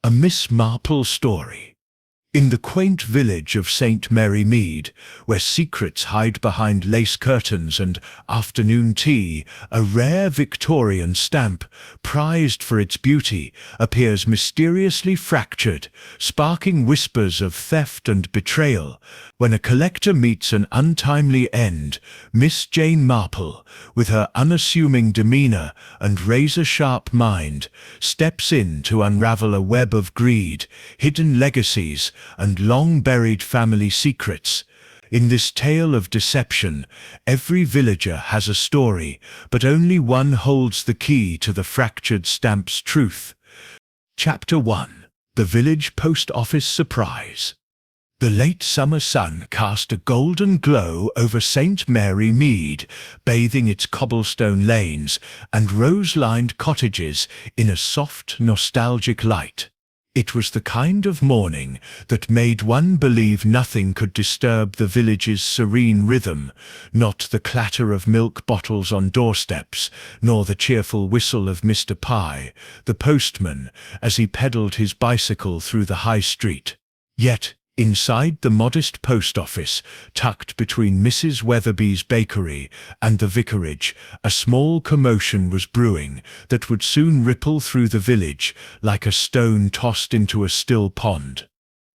A Miss Marple story. In the quaint village of St. Mary Mead, where secrets hide behind lace curtains and afternoon tea, a rare Victorian stamp, prized for its beauty, appears mysteriously fractured, sparking whispers of theft and betrayal. When a collector meets an untimely end, Miss Jane Marple, with her unassuming demeanour and razor-sharp mind, steps in to unravel a web of greed, hidden legacies, and long-buried family secrets. In this tale of deception, every villager has a story, but only one holds the key to the fractured stamp's truth. Chapter 1. The Village Post Office Surprise. The late summer sun cast a golden glow over St. Mary Mead, bathing its cobblestone lanes and rose-lined cottages in a soft, nostalgic light. It was the kind of morning that made one believe nothing could disturb the village's serene rhythm, not the clatter of milk bottles on doorsteps, nor the cheerful whistle of Mr. Pye, the postman, as he pedalled his bicycle through the high street. Yet, inside the modest post office, tucked between Mrs. Weatherby's bakery and the vicarage, a small commotion was brewing that would soon ripple through the village like a stone tossed into a still pond.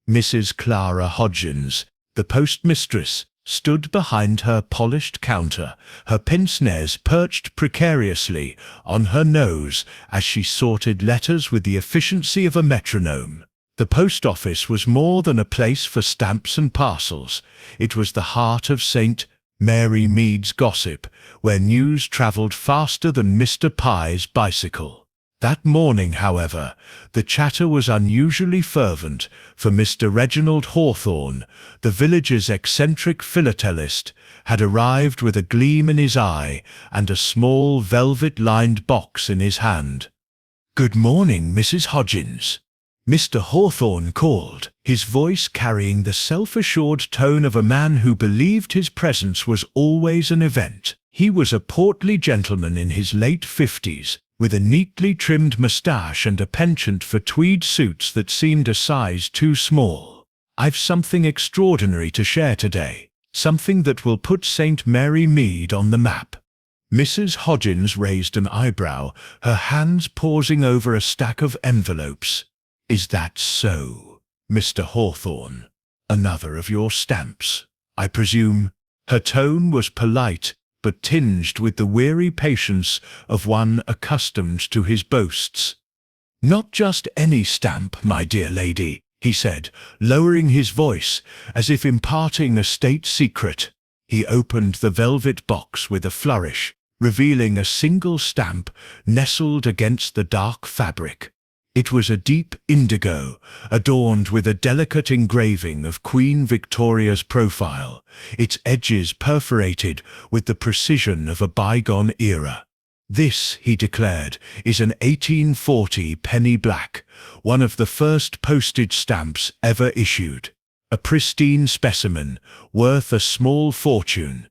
Mrs. Clara Hodgins, the postmistress, stood behind her polished counter, her pince-nez perched precariously on her nose as she sorted letters with the efficiency of a metronome. The post office was more than a place for stamps and parcels. It was the heart of St. Mary Mead's gossip, where news travelled faster than Mr. Pye's bicycle. That morning, however, the chatter was unusually fervent, for Mr. Reginald Hawthorne, the village's eccentric philatelist, had arrived with a gleam in his eye and a small velvet-lined box in his hand. "Good morning, Mrs. Hodgins," Mr. Hawthorne called, his voice carrying the self-assured tone of a man who believed his presence was always an event. He was a portly gentleman in his late 50s, with a neatly trimmed moustache and a penchant for tweed suits that seemed a size too small. "I've something extraordinary to share today, something that will put St. Mary Mead on the map." Mrs. Hodgins raised an eyebrow, her hands pausing over a stack of envelopes. "Is that so, Mr. Hawthorne? Another of your stamps, I presume?" Her tone was polite, but tinged with the weary patience of one accustomed to his boasts. "Not just any stamp, my dear lady," he said, lowering his voice, as if imparting a state secret. He opened the velvet box with a flourish, revealing a single stamp nestled against the dark fabric. It was a deep indigo, adorned with a delicate engraving of Queen Victoria's profile, its edges perforated with the precision of a bygone era. "This," he declared, "is an 1840 penny black, one of the first postage stamps ever issued. A pristine specimen, worth a small fortune."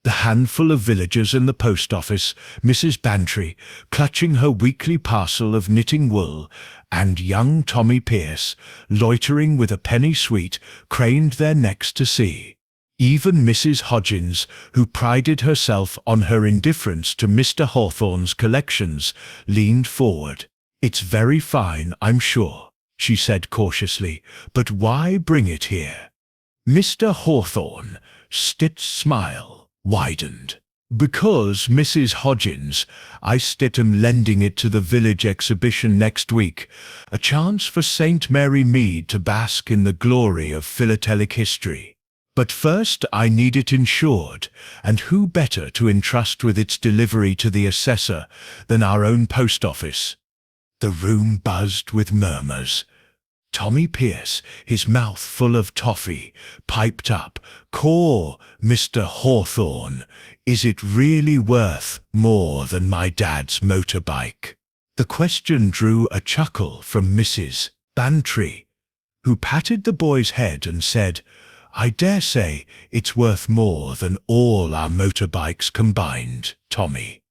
The handful of villagers in the post office, Mrs. Bantry, clutching her weekly parcel of knitting wool, and young Tommy Pierce, loitering with a penny sweet, craned their necks to see. Even Mrs. Hodgins, who prided herself on her indifference to Mr. Hawthorne's collections, leaned forward. "It's very fine, I'm sure," she said cautiously, "but why bring it here?" Mr. Hawthorne, Stitt's smile widened. "Because, Mrs. Hodgins, I am lending it to the village exhibition next week, a chance for St. Mary Mead to bask in the glory of philatelic history. But first I need it insured, and who better to entrust with its delivery to the assessor than our own post office?" The room buzzed with murmurs. Tommy Pierce, his mouth full of toffee, piped up, "Caw, Mr. Hawthorne, is it really worth more than my dad's motorbike?" The question drew a chuckle from Mrs. Bantry, who patted the boy's head and said, "I dare say it's worth more than all our motorbikes combined, Tommy."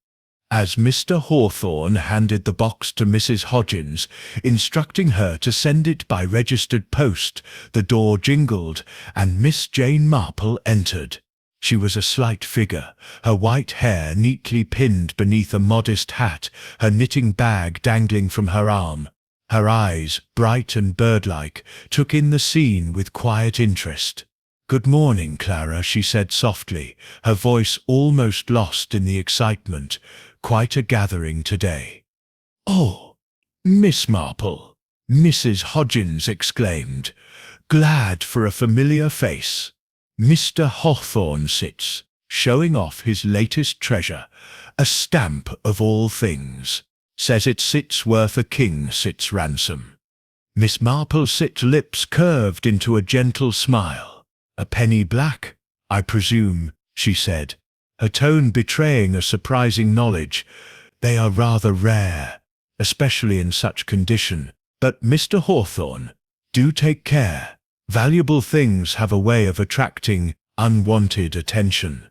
As Mr. Hawthorne handed the box to Mrs. Hodgins, instructing her to send it by registered post, the door jingled, and Miss Jane Marple entered. She was a slight figure, her white hair neatly pinned beneath a modest hat, her knitting bag dangling from her arm. Her eyes, bright and birdlike, took in the scene with quiet interest. "Good morning, Clara," she said softly, her voice almost lost in the excitement. "Quite a gathering today." "Oh, Miss Marple," Mrs. Hodgins exclaimed, glad for a familiar face. Mr. Hawthorne sits, showing off his latest treasure, a stamp of all things. Says it sits worth a king sits ransom. Miss Marple's lips curved into a gentle smile. "A penny black, I presume," she said, her tone betraying a surprising knowledge. "They are rather rare, especially in such condition. But, Mr. Hawthorne, do take care. Valuable things have a way of attracting unwanted attention."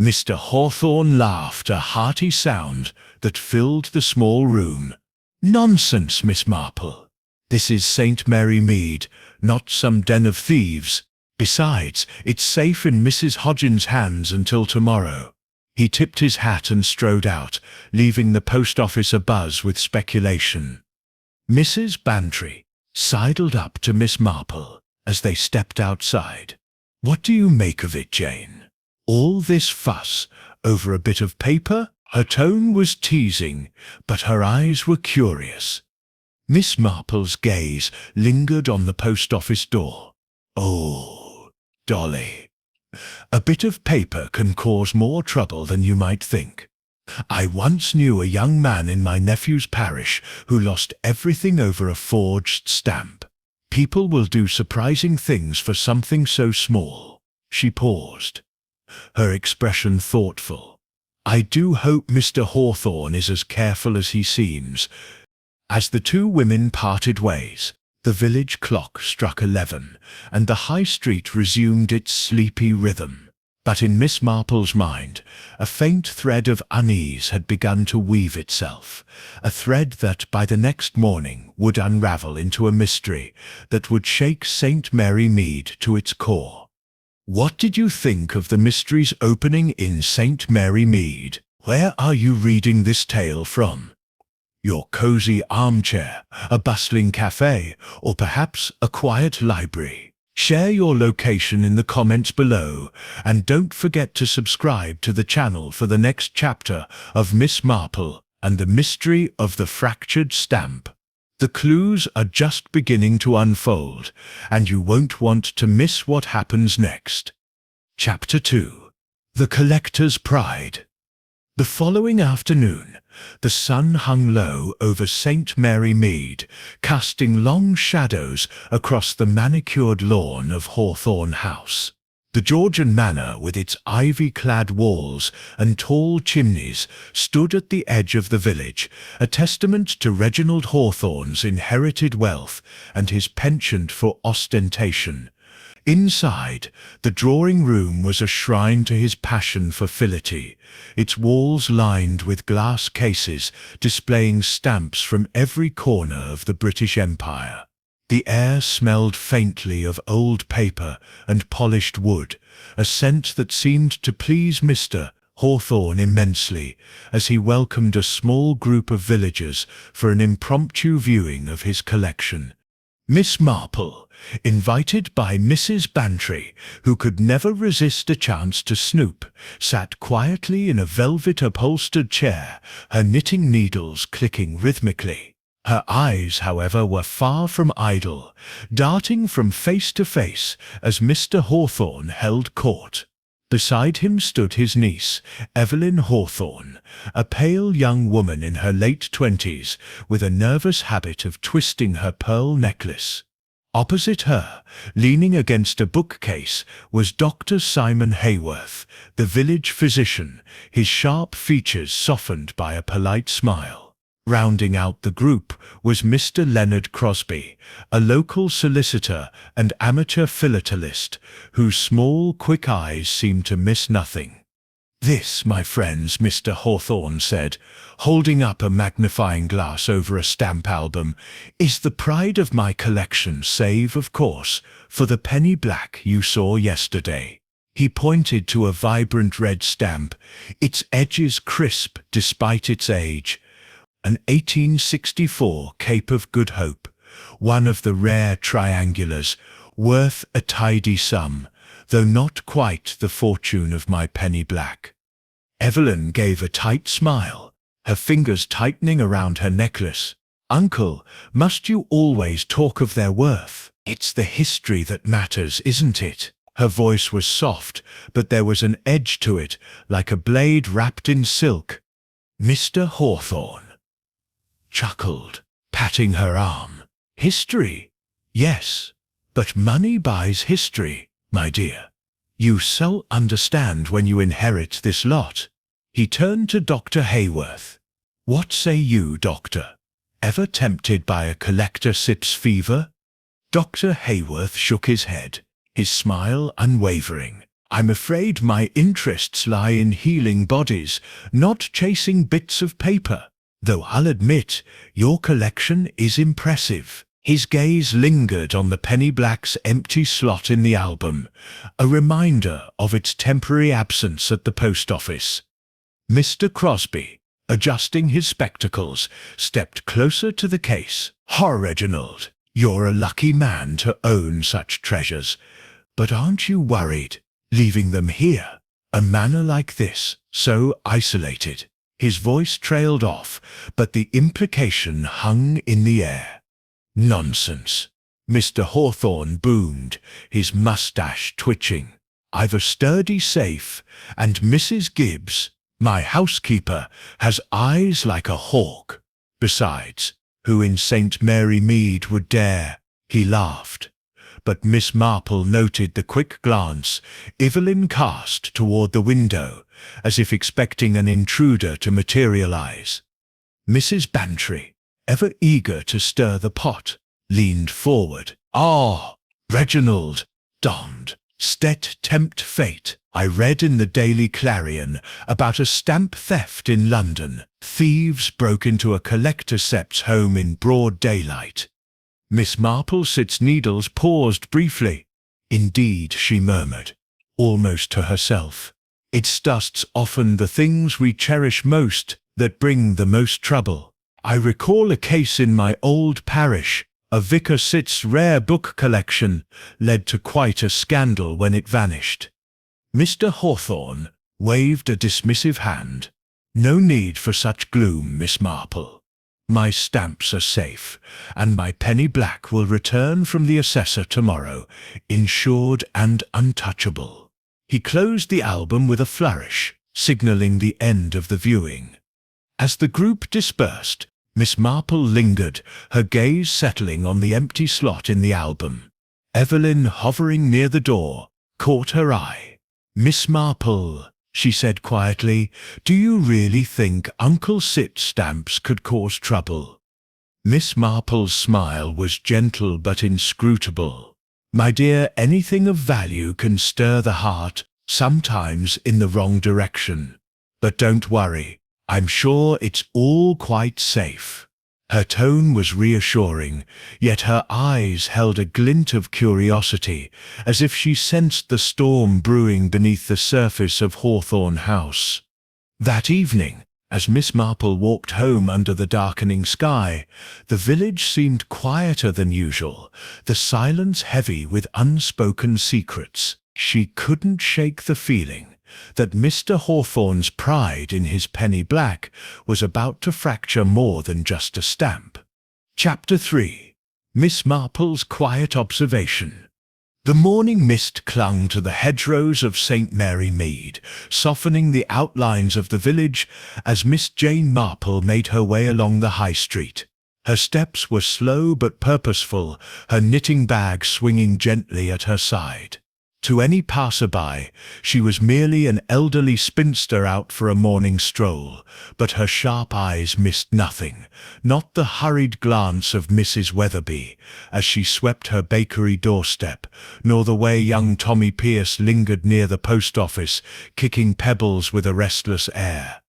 Mr. Hawthorne laughed, a hearty sound that filled the small room. "Nonsense, Miss Marple. This is St. Mary Mead, not some den of thieves. Besides, it's safe in Mrs. Hodgins' hands until tomorrow." He tipped his hat and strode out, leaving the post office abuzz with speculation. Mrs. Bantry sidled up to Miss Marple as they stepped outside. "What do you make of it, Jane? All this fuss over a bit of paper?" Her tone was teasing, but her eyes were curious. Miss Marple's gaze lingered on the post office door. "Oh, Dolly, a bit of paper can cause more trouble than you might think. I once knew a young man in my nephew's parish who lost everything over a forged stamp. People will do surprising things for something so small." She paused, her expression thoughtful. "I do hope Mr. Hawthorne is as careful as he seems." As the two women parted ways, the village clock struck 11, and the high street resumed its sleepy rhythm. But in Miss Marple's mind, a faint thread of unease had begun to weave itself, a thread that by the next morning would unravel into a mystery that would shake St. Mary Mead to its core. What did you think of the mystery's opening in St. Mary Mead? Where are you reading this tale from? Your cozy armchair, a bustling cafe, or perhaps a quiet library? Share your location in the comments below, and don't forget to subscribe to the channel for the next chapter of Miss Marple and the mystery of the fractured stamp. The clues are just beginning to unfold, and you won't want to miss what happens next. Chapter 2. The Collector's Pride. The following afternoon, the sun hung low over St. Mary Mead, casting long shadows across the manicured lawn of Hawthorne House. The Georgian manor, with its ivy-clad walls and tall chimneys, stood at the edge of the village, a testament to Reginald Hawthorne's inherited wealth and his penchant for ostentation. Inside, the drawing-room was a shrine to his passion for philately, its walls lined with glass cases displaying stamps from every corner of the British Empire. The air smelled faintly of old paper and polished wood, a scent that seemed to please Mr. Hawthorne immensely, as he welcomed a small group of villagers for an impromptu viewing of his collection. Miss Marple, invited by Mrs. Bantry, who could never resist a chance to snoop, sat quietly in a velvet-upholstered chair, her knitting needles clicking rhythmically. Her eyes, however, were far from idle, darting from face to face as Mr. Hawthorne held court. Beside him stood his niece, Evelyn Hawthorne, a pale young woman in her late 20s, with a nervous habit of twisting her pearl necklace. Opposite her, leaning against a bookcase, was Dr. Simon Hayworth, the village physician, his sharp features softened by a polite smile. Rounding out the group was Mr. Leonard Crosby, a local solicitor and amateur philatelist, whose small, quick eyes seemed to miss nothing. "This, my friends," Mr. Hawthorne said, holding up a magnifying glass over a stamp album, "is the pride of my collection, save, of course, for the penny black you saw yesterday." He pointed to a vibrant red stamp, its edges crisp despite its age. An 1864 Cape of Good Hope, one of the rare triangulars, worth a tidy sum, though not quite the fortune of my penny black. Evelyn gave a tight smile, her fingers tightening around her necklace. "Uncle, must you always talk of their worth? It's the history that matters, isn't it?" Her voice was soft, but there was an edge to it, like a blade wrapped in silk. Mr. Hawthorne chuckled, patting her arm. "History? Yes, but money buys history, my dear. You so understand when you inherit this lot." He turned to Dr. Hayworth. "What say you, Doctor? Ever tempted by a collector sits fever?" Dr. Hayworth shook his head, his smile unwavering. "I'm afraid my interests lie in healing bodies, not chasing bits of paper, though I'll admit your collection is impressive." His gaze lingered on the penny black's empty slot in the album, a reminder of its temporary absence at the post office. Mr. Crosby, adjusting his spectacles, stepped closer to the case. "Reginald, you're a lucky man to own such treasures. But aren't you worried, leaving them here, a manor like this, so isolated?" His voice trailed off, but the implication hung in the air. "Nonsense," Mr. Hawthorne boomed, his mustache twitching. "I've a sturdy safe, and Mrs. Gibbs, my housekeeper, has eyes like a hawk. Besides, who in St. Mary Mead would dare?" He laughed. But Miss Marple noted the quick glance Evelyn cast toward the window, as if expecting an intruder to materialize. Mrs. Bantry, ever eager to stir the pot, leaned forward. "Ah, Reginald, damned, stet tempt fate. I read in the Daily Clarion about a stamp theft in London. Thieves broke into a collector sept's home in broad daylight." Miss Marple Sit's needles paused briefly. "Indeed," she murmured, almost to herself. "It's just often the things we cherish most that bring the most trouble. I recall a case in my old parish. A vicar Sit's rare book collection led to quite a scandal when it vanished." Mr. Hawthorne waved a dismissive hand. "No need for such gloom, Miss Marple. My stamps are safe, and my penny black will return from the assessor tomorrow, insured and untouchable." He closed the album with a flourish, signaling the end of the viewing. As the group dispersed, Miss Marple lingered, her gaze settling on the empty slot in the album. Evelyn, hovering near the door, caught her eye. "Miss Marple," she said quietly, "do you really think Uncle Sit's stamps could cause trouble?" Miss Marple's smile was gentle but inscrutable. "My dear, anything of value can stir the heart, sometimes in the wrong direction. But don't worry, I'm sure it's all quite safe." Her tone was reassuring, yet her eyes held a glint of curiosity, as if she sensed the storm brewing beneath the surface of Hawthorne House. That evening, as Miss Marple walked home under the darkening sky, the village seemed quieter than usual, the silence heavy with unspoken secrets. She couldn't shake the feeling that Mr. Hawthorne's pride in his penny black was about to fracture more than just a stamp. Chapter 3. Miss Marple's Quiet Observation. The morning mist clung to the hedgerows of St. Mary Mead, softening the outlines of the village as Miss Jane Marple made her way along the high street. Her steps were slow but purposeful, her knitting bag swinging gently at her side. To any passerby, she was merely an elderly spinster out for a morning stroll, but her sharp eyes missed nothing, not the hurried glance of Mrs. Weatherby as she swept her bakery doorstep, nor the way young Tommy Pierce lingered near the post office, kicking pebbles with a restless air.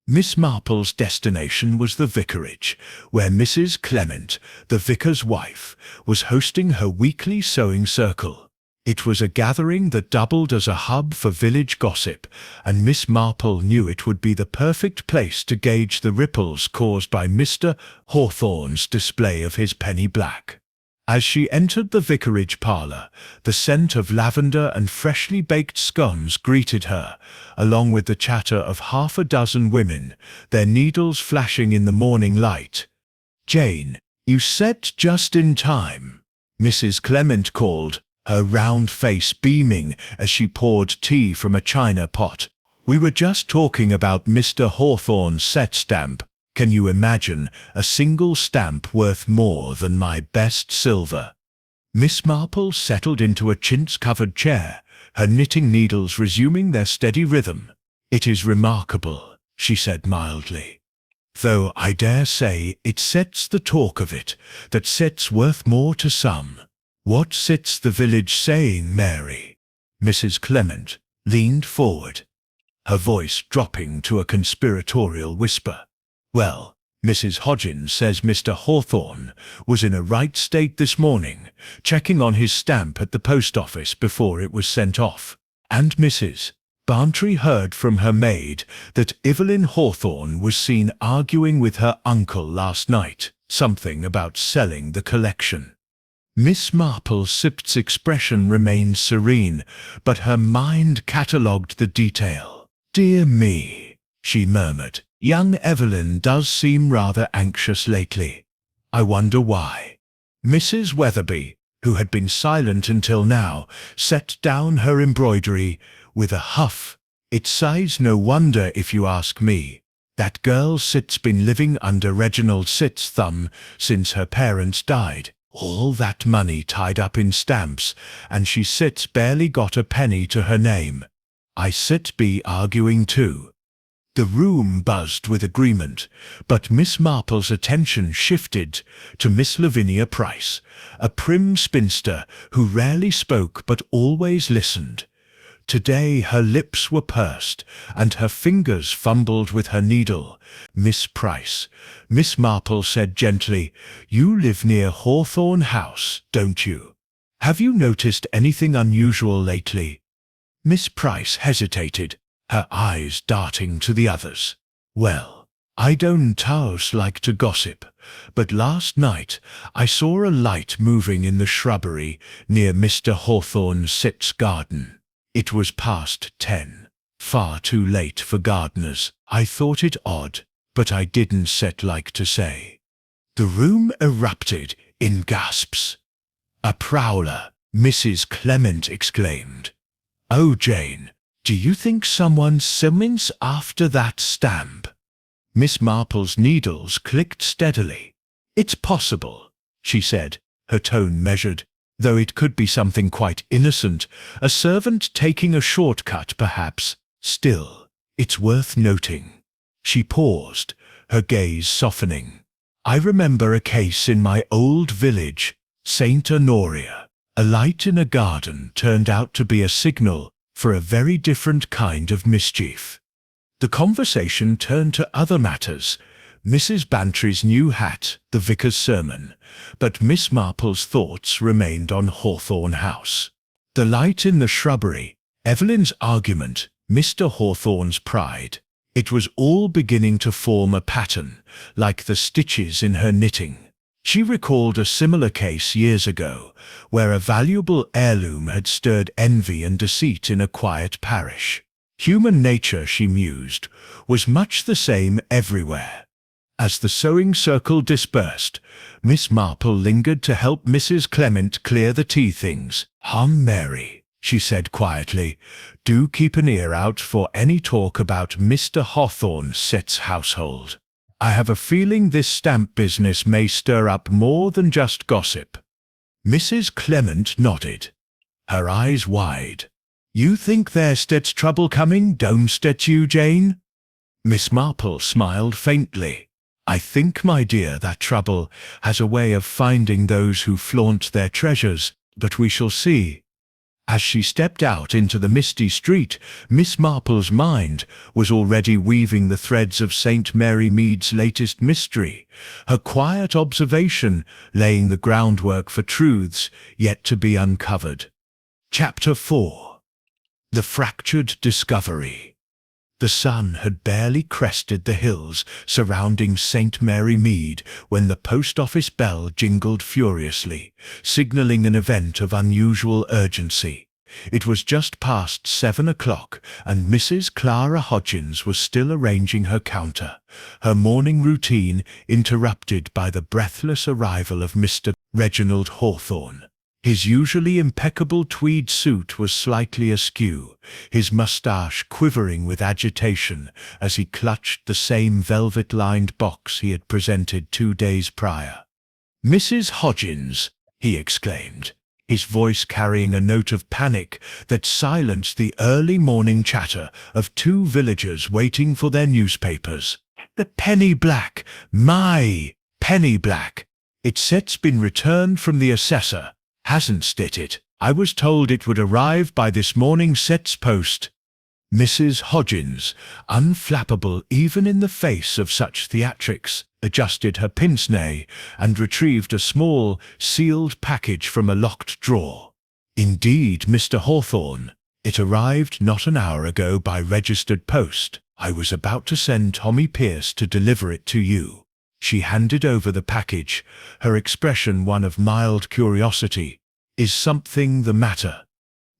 Miss Marple's destination was the vicarage, where Mrs. Clement, the vicar's wife, was hosting her weekly sewing circle. It was a gathering that doubled as a hub for village gossip, and Miss Marple knew it would be the perfect place to gauge the ripples caused by Mr. Hawthorne's display of his penny black. As she entered the vicarage parlour, the scent of lavender and freshly baked scones greeted her, along with the chatter of half a dozen women, their needles flashing in the morning light. "Jane, you set just in time," Mrs. Clement called, her round face beaming as she poured tea from a china pot. "We were just talking about Mr. Hawthorne's set stamp. Can you imagine a single stamp worth more than my best silver?" Miss Marple settled into a chintz-covered chair, her knitting needles resuming their steady rhythm. "It is remarkable," she said mildly. "Though I dare say it sets the talk of it, that set's worth more to some. What sits the village saying, Mary?" Mrs. Clement leaned forward, her voice dropping to a conspiratorial whisper. "Well, Mrs. Hodgins says Mr. Hawthorne was in a right state this morning, checking on his stamp at the post office before it was sent off. And Mrs. Bantry heard from her maid that Evelyn Hawthorne was seen arguing with her uncle last night, something about selling the collection." Miss Marple's expression remained serene, but her mind catalogued the detail. "Dear me," she murmured. "Young Evelyn does seem rather anxious lately. I wonder why." Mrs. Weatherby, who had been silent until now, set down her embroidery with a huff. "It's size no wonder if you ask me. That girl Sit's been living under Reginald Sit's thumb since her parents died. All that money tied up in stamps, and she Sit's barely got a penny to her name. I Sit be arguing too." The room buzzed with agreement, but Miss Marple's attention shifted to Miss Lavinia Price, a prim spinster who rarely spoke but always listened. Today her lips were pursed, and her fingers fumbled with her needle. "Miss Price," Miss Marple said gently, "you live near Hawthorne House, don't you? Have you noticed anything unusual lately?" Miss Price hesitated, her eyes darting to the others. "Well, I don't like to gossip, but last night I saw a light moving in the shrubbery near Mr. Hawthorne's Sit's garden. It was past 10, far too late for gardeners. I thought it odd, but I didn't like to say." The room erupted in gasps. "A prowler," Mrs. Clement exclaimed. "Oh, Jane, do you think someone's summons after that stamp?" Miss Marple's needles clicked steadily. "It's possible," she said, her tone measured, "though it could be something quite innocent, a servant taking a shortcut perhaps. Still, it's worth noting." She paused, her gaze softening. "I remember a case in my old village, St. Honoria. A light in a garden turned out to be a signal for a very different kind of mischief." The conversation turned to other matters, Mrs. Bantry's new hat, the vicar's sermon, but Miss Marple's thoughts remained on Hawthorne House. The light in the shrubbery, Evelyn's argument, Mr. Hawthorne's pride. It was all beginning to form a pattern, like the stitches in her knitting. She recalled a similar case years ago, where a valuable heirloom had stirred envy and deceit in a quiet parish. Human nature, she mused, was much the same everywhere. As the sewing circle dispersed, Miss Marple lingered to help Mrs. Clement clear the tea things. "Mary," she said quietly, "do keep an ear out for any talk about Mr. Hawthorne's Sit's household. I have a feeling this stamp business may stir up more than just gossip." Mrs. Clement nodded. her eyes wide. "You think there's trouble coming, don't you, Jane?" Miss Marple smiled faintly. "I think, my dear, that trouble has a way of finding those who flaunt their treasures, but we shall see." As she stepped out into the misty street, Miss Marple's mind was already weaving the threads of St. Mary Mead's latest mystery, her quiet observation laying the groundwork for truths yet to be uncovered. Chapter 4. The Fractured Discovery. The sun had barely crested the hills surrounding St. Mary Mead when the post office bell jingled furiously, signalling an event of unusual urgency. It was just past 7 o'clock, and Mrs. Clara Hodgins was still arranging her counter, her morning routine interrupted by the breathless arrival of Mr. Reginald Hawthorne. His usually impeccable tweed suit was slightly askew, his moustache quivering with agitation as he clutched the same velvet-lined box he had presented 2 days prior. "Mrs. Hodgins," he exclaimed, his voice carrying a note of panic that silenced the early morning chatter of 2 villagers waiting for their newspapers. "The penny black, my penny black. It's been returned from the assessor. Hasn't it? I was told it would arrive by this morning's set's post." Mrs. Hodgins, unflappable even in the face of such theatrics, adjusted her pince-nez and retrieved a small, sealed package from a locked drawer. "Indeed, Mr. Hawthorne. It arrived not an hour ago by registered post. I was about to send Tommy Pierce to deliver it to you." She handed over the package, her expression one of mild curiosity. "Is something the matter?"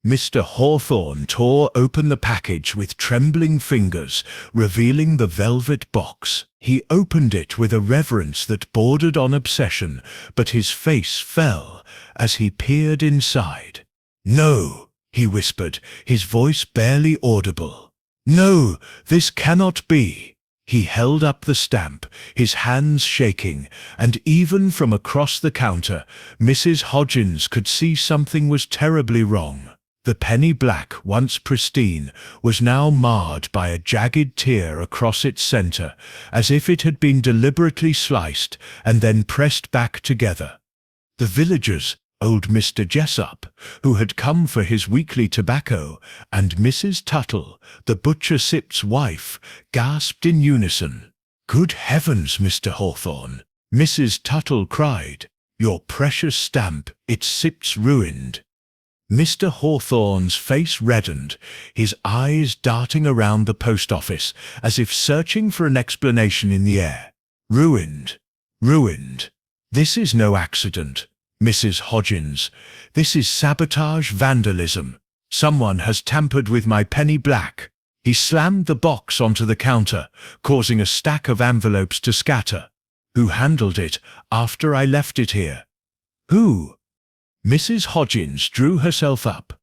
Mr. Hawthorne tore open the package with trembling fingers, revealing the velvet box. He opened it with a reverence that bordered on obsession, but his face fell as he peered inside. "No," he whispered, his voice barely audible. "No, this cannot be." He held up the stamp, his hands shaking, and even from across the counter, Mrs. Hodgins could see something was terribly wrong. The penny black, once pristine, was now marred by a jagged tear across its center, as if it had been deliberately sliced and then pressed back together. The villagers, old Mr. Jessup, who had come for his weekly tobacco, and Mrs. Tuttle, the butcher Sip's wife, gasped in unison. "Good heavens, Mr. Hawthorne!" Mrs. Tuttle cried. "Your precious stamp, it's Sip's ruined." Mr. Hawthorne's face reddened, his eyes darting around the post office, as if searching for an explanation in the air. "Ruined. Ruined. This is no accident, Mrs. Hodgins. This is sabotage vandalism. Someone has tampered with my penny black." He slammed the box onto the counter, causing a stack of envelopes to scatter. "Who handled it after I left it here?" "Who?" Mrs. Hodgins drew herself up,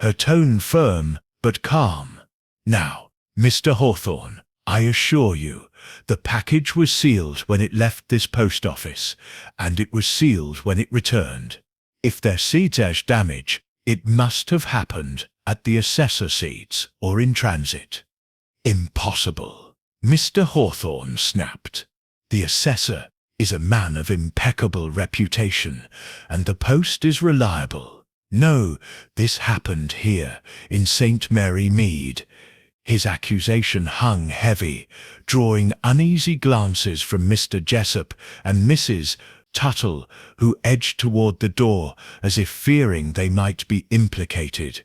her tone firm but calm. "Now, Mr. Hawthorne, I assure you, the package was sealed when it left this post office, and it was sealed when it returned. If there's siege damage, it must have happened at the assessor seats or in transit." "Impossible," Mr. Hawthorne snapped. "The assessor is a man of impeccable reputation, and the post is reliable. No, this happened here, in St. Mary Mead." His accusation hung heavy, drawing uneasy glances from Mr. Jessup and Mrs. Tuttle, who edged toward the door as if fearing they might be implicated.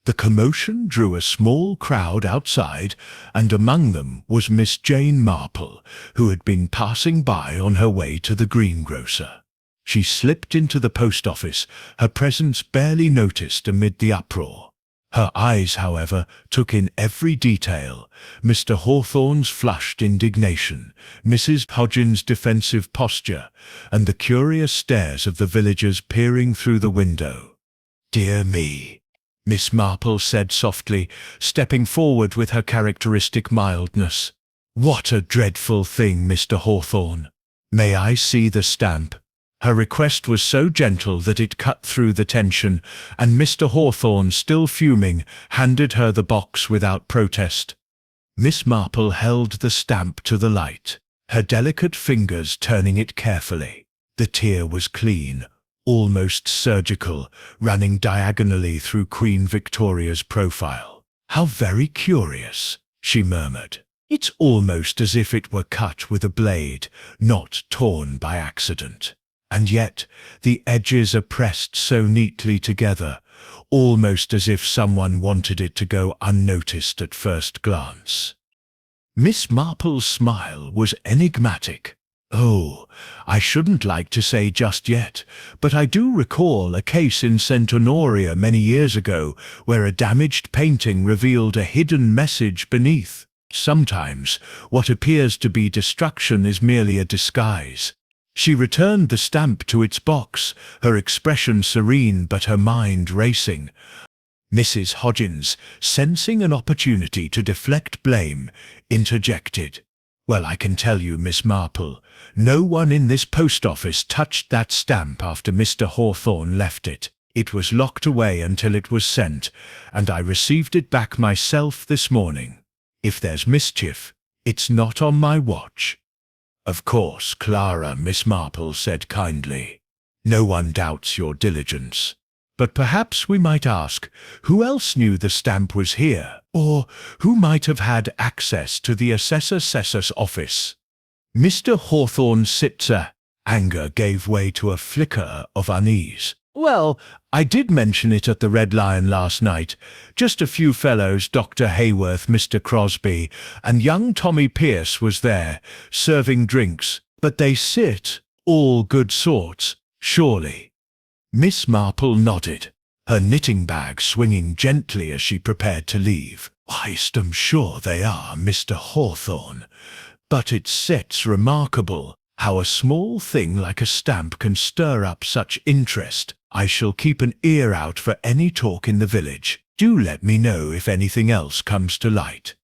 The commotion drew a small crowd outside, and among them was Miss Jane Marple, who had been passing by on her way to the greengrocer. She slipped into the post office, her presence barely noticed amid the uproar. Her eyes, however, took in every detail: Mr. Hawthorne's flushed indignation, Mrs. Hodgins' defensive posture, and the curious stares of the villagers peering through the window. "Dear me," Miss Marple said softly, stepping forward with her characteristic mildness. "What a dreadful thing, Mr. Hawthorne. May I see the stamp?" Her request was so gentle that it cut through the tension, and Mr. Hawthorne, still fuming, handed her the box without protest. Miss Marple held the stamp to the light, her delicate fingers turning it carefully. The tear was clean, almost surgical, running diagonally through Queen Victoria's profile. "How very curious," she murmured. "It's almost as if it were cut with a blade, not torn by accident. And yet the edges are pressed so neatly together, almost as if someone wanted it to go unnoticed at first glance." Miss Marple's smile was enigmatic. "Oh, I shouldn't like to say just yet, but I do recall a case in St. Honoria many years ago where a damaged painting revealed a hidden message beneath. Sometimes what appears to be destruction is merely a disguise." She returned the stamp to its box, her expression serene but her mind racing. Mrs. Hodgins, sensing an opportunity to deflect blame, interjected. "Well, I can tell you, Miss Marple, no one in this post office touched that stamp after Mr. Hawthorne left it. It was locked away until it was sent, and I received it back myself this morning. If there's mischief, it's not on my watch." "Of course, Clara," Miss Marple said kindly. "No one doubts your diligence. But perhaps we might ask, who else knew the stamp was here, or who might have had access to the assessor's office?" Mr. Hawthorne's sitzer anger gave way to a flicker of unease. "Well, I did mention it at the Red Lion last night. Just a few fellows, Dr. Hayworth, Mr. Crosby, and young Tommy Pierce was there, serving drinks. But they sit, all good sorts, surely." Miss Marple nodded, her knitting bag swinging gently as she prepared to leave. "I'm sure they are, Mr. Hawthorne. But it's remarkable how a small thing like a stamp can stir up such interest. I shall keep an ear out for any talk in the village. Do let me know if anything else comes to light."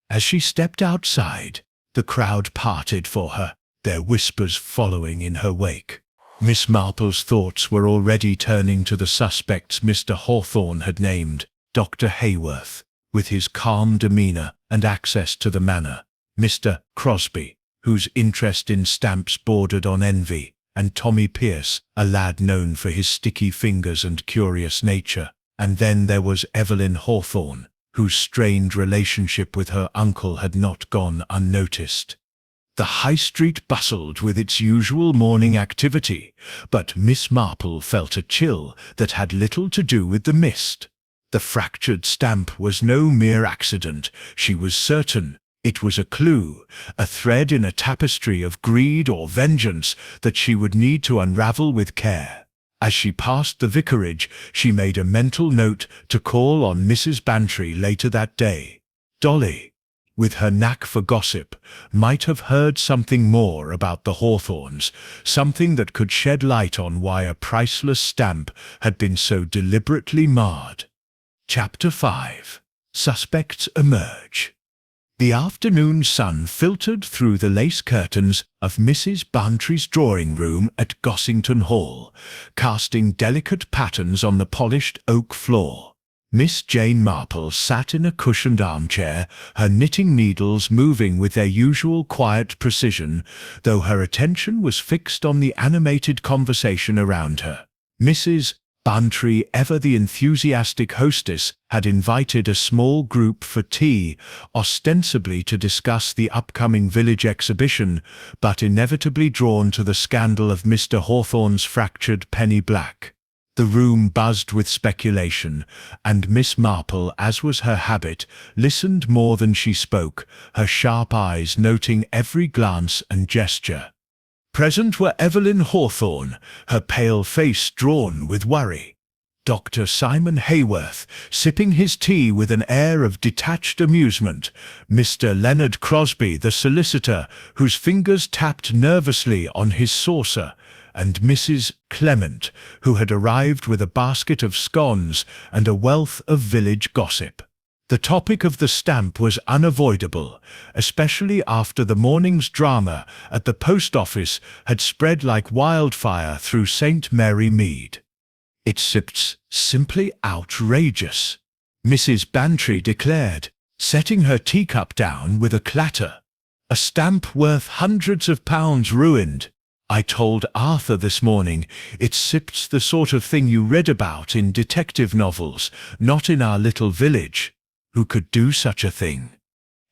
As she stepped outside, the crowd parted for her, their whispers following in her wake. Miss Marple's thoughts were already turning to the suspects Mr. Hawthorne had named: Dr. Hayworth, with his calm demeanour and access to the manor; Mr. Crosby, whose interest in stamps bordered on envy; and Tommy Pierce, a lad known for his sticky fingers and curious nature. And then there was Evelyn Hawthorne, whose strained relationship with her uncle had not gone unnoticed. The High Street bustled with its usual morning activity, but Miss Marple felt a chill that had little to do with the mist. The fractured stamp was no mere accident, she was certain. It was a clue, a thread in a tapestry of greed or vengeance that she would need to unravel with care. As she passed the vicarage, she made a mental note to call on Mrs. Bantry later that day. Dolly, with her knack for gossip, might have heard something more about the Hawthornes, something that could shed light on why a priceless stamp had been so deliberately marred. Chapter 5. Suspects emerge. The afternoon sun filtered through the lace curtains of Mrs. Bantry's drawing room at Gossington Hall, casting delicate patterns on the polished oak floor. Miss Jane Marple sat in a cushioned armchair, her knitting needles moving with their usual quiet precision, though her attention was fixed on the animated conversation around her. Mrs. Bantry, ever the enthusiastic hostess, had invited a small group for tea, ostensibly to discuss the upcoming village exhibition, but inevitably drawn to the scandal of Mr. Hawthorne's fractured penny black. The room buzzed with speculation, and Miss Marple, as was her habit, listened more than she spoke, her sharp eyes noting every glance and gesture. Present were Evelyn Hawthorne, her pale face drawn with worry; Dr. Simon Hayworth, sipping his tea with an air of detached amusement; Mr. Leonard Crosby, the solicitor, whose fingers tapped nervously on his saucer; and Mrs. Clement, who had arrived with a basket of scones and a wealth of village gossip. The topic of the stamp was unavoidable, especially after the morning's drama at the post office had spread like wildfire through St. Mary Mead. "It's simply outrageous," Mrs. Bantry declared, setting her teacup down with a clatter. "A stamp worth hundreds of pounds ruined. I told Arthur this morning it's the sort of thing you read about in detective novels, not in our little village. Who could do such a thing?"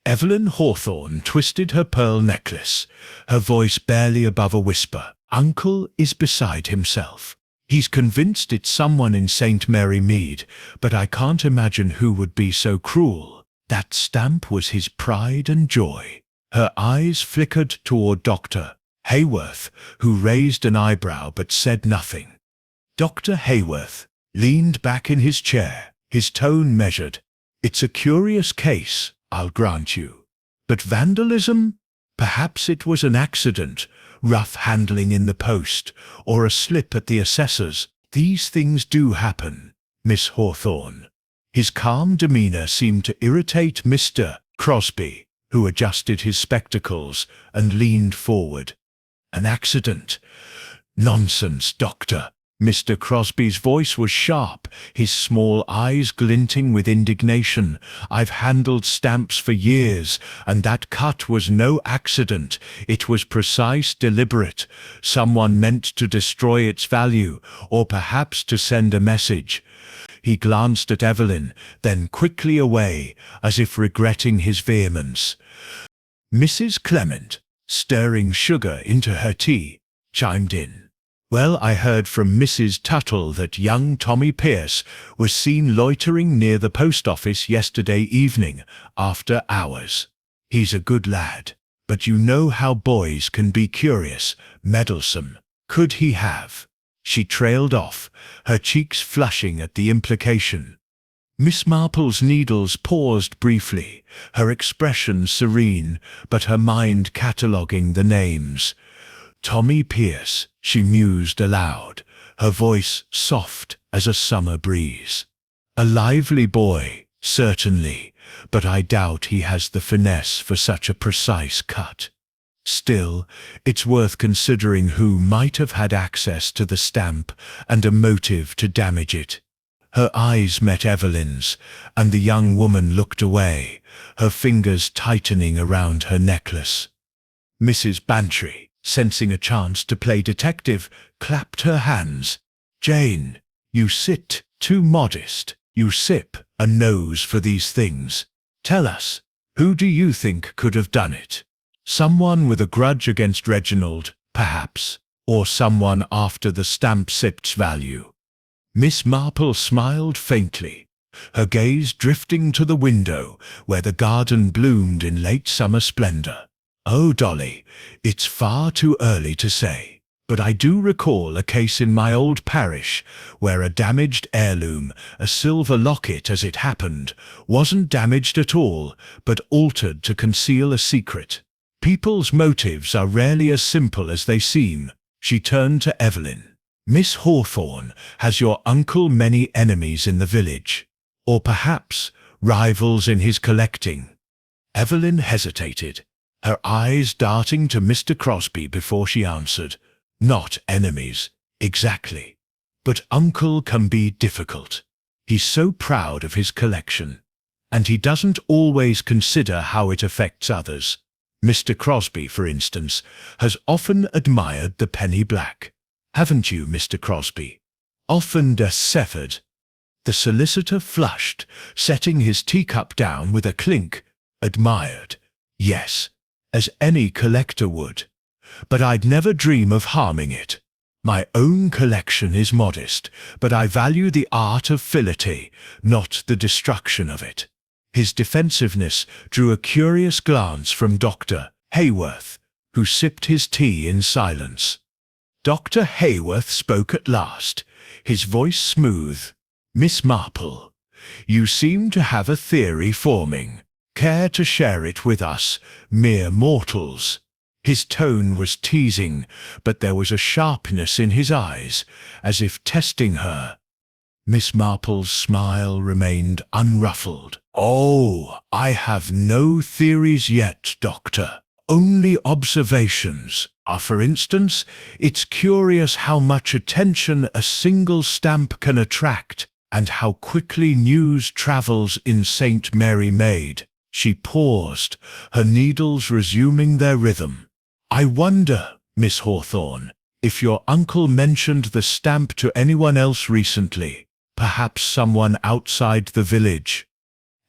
Evelyn Hawthorne twisted her pearl necklace, her voice barely above a whisper. "Uncle is beside himself. He's convinced it's someone in St. Mary Mead, but I can't imagine who would be so cruel. That stamp was his pride and joy." Her eyes flickered toward Dr. Hayworth, who raised an eyebrow but said nothing. Dr. Hayworth leaned back in his chair, his tone measured. "It's a curious case, I'll grant you. But vandalism? Perhaps it was an accident, rough handling in the post, or a slip at the assessor's. These things do happen, Miss Hawthorne." His calm demeanour seemed to irritate Mr. Crosby, who adjusted his spectacles and leaned forward. "An accident? Nonsense, Doctor." Mr. Crosby's voice was sharp, his small eyes glinting with indignation. "I've handled stamps for years, and that cut was no accident. It was precise, deliberate. Someone meant to destroy its value, or perhaps to send a message." He glanced at Evelyn, then quickly away, as if regretting his vehemence. Mrs. Clement, stirring sugar into her tea, chimed in. "Well, I heard from Mrs. Tuttle that young Tommy Pierce was seen loitering near the post office yesterday evening, after hours. He's a good lad, but you know how boys can be curious, meddlesome. Could he have—" She trailed off, her cheeks flushing at the implication. Miss Marple's needles paused briefly, her expression serene, but her mind cataloguing the names. "Tommy Pierce," she mused aloud, her voice soft as a summer breeze. "A lively boy, certainly, but I doubt he has the finesse for such a precise cut. Still, it's worth considering who might have had access to the stamp and a motive to damage it." Her eyes met Evelyn's, and the young woman looked away, her fingers tightening around her necklace. Mrs. Bantry, sensing a chance to play detective, clapped her hands. "Jane, you sit too modest. You sip a nose for these things. Tell us, who do you think could have done it? Someone with a grudge against Reginald, perhaps, or someone after the stamp sipped's value?" Miss Marple smiled faintly, her gaze drifting to the window where the garden bloomed in late summer splendor. "Oh, Dolly, it's far too early to say, but I do recall a case in my old parish where a damaged heirloom, a silver locket as it happened, wasn't damaged at all, but altered to conceal a secret. People's motives are rarely as simple as they seem." She turned to Evelyn. "Miss Hawthorne, has your uncle many enemies in the village? Or perhaps rivals in his collecting?" Evelyn hesitated, her eyes darting to Mr. Crosby before she answered. "Not enemies, exactly. But uncle can be difficult. He's so proud of his collection, and he doesn't always consider how it affects others. Mr. Crosby, for instance, has often admired the penny black. Haven't you, Mr. Crosby? Often deceited." The solicitor flushed, setting his teacup down with a clink. "Admired? Yes, as any collector would. But I'd never dream of harming it. My own collection is modest, but I value the art of philately, not the destruction of it." His defensiveness drew a curious glance from Dr. Hayworth, who sipped his tea in silence. Dr. Hayworth spoke at last, his voice smooth. "Miss Marple, you seem to have a theory forming. Care to share it with us, mere mortals?" His tone was teasing, but there was a sharpness in his eyes, as if testing her. Miss Marple's smile remained unruffled. "Oh, I have no theories yet, Doctor. Only observations. For instance, it's curious how much attention a single stamp can attract, and how quickly news travels in St. Mary Maid." She paused, her needles resuming their rhythm. "I wonder, Miss Hawthorne, if your uncle mentioned the stamp to anyone else recently, perhaps someone outside the village."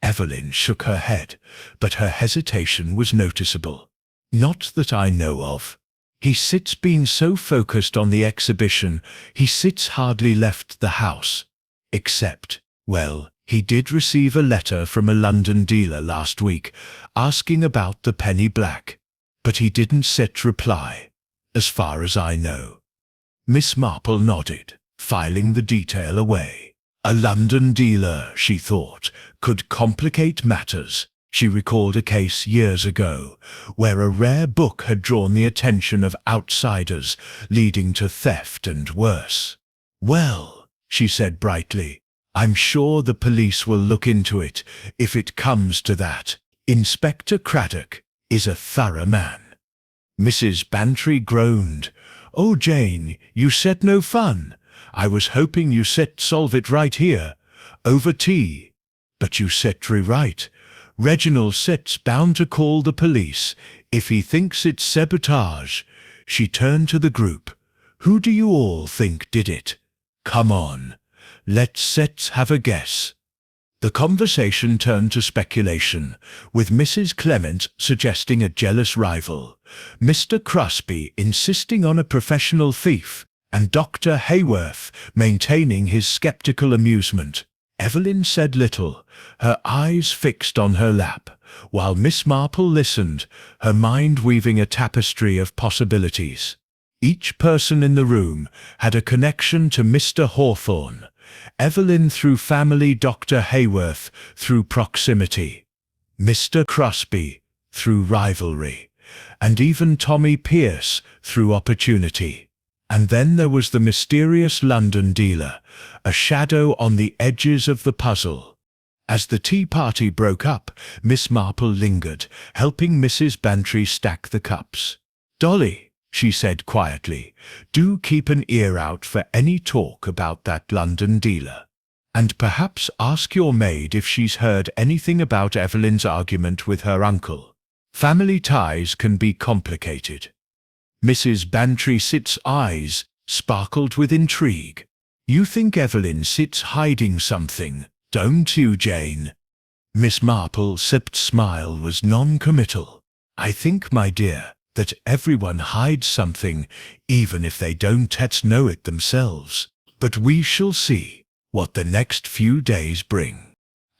Evelyn shook her head, but her hesitation was noticeable. "Not that I know of. He's been so focused on the exhibition, he's hardly left the house. Except, well, he did receive a letter from a London dealer last week, asking about the penny black. But he didn't reply, as far as I know." Miss Marple nodded, filing the detail away. A London dealer, she thought, could complicate matters. She recalled a case years ago, where a rare book had drawn the attention of outsiders, leading to theft and worse. "Well," she said brightly, "I'm sure the police will look into it, if it comes to that. Inspector Craddock is a thorough man." Mrs. Bantry groaned. "Oh, Jane, you said no fun. I was hoping you said solve it right here, over tea. But you said right. Reginald said's bound to call the police, if he thinks it's sabotage." She turned to the group. "Who do you all think did it? Come on, let's have a guess." The conversation turned to speculation, with Mrs. Clement suggesting a jealous rival, Mr. Crosby insisting on a professional thief, and Dr. Hayworth maintaining his skeptical amusement. Evelyn said little, her eyes fixed on her lap, while Miss Marple listened, her mind weaving a tapestry of possibilities. Each person in the room had a connection to Mr. Hawthorne. Evelyn through family, Dr. Hayworth through proximity, Mr. Crosby through rivalry, and even Tommy Pierce through opportunity. And then there was the mysterious London dealer, a shadow on the edges of the puzzle. As the tea party broke up, Miss Marple lingered, helping Mrs. Bantry stack the cups. "Dolly," she said quietly, "do keep an ear out for any talk about that London dealer. And perhaps ask your maid if she's heard anything about Evelyn's argument with her uncle. Family ties can be complicated." Mrs. Bantry's eyes sparkled with intrigue. "You think Evelyn's hiding something, don't you, Jane?" Miss Marple's smile was non-committal. "I think, my dear, that everyone hides something, even if they don't know it themselves. But we shall see what the next few days bring."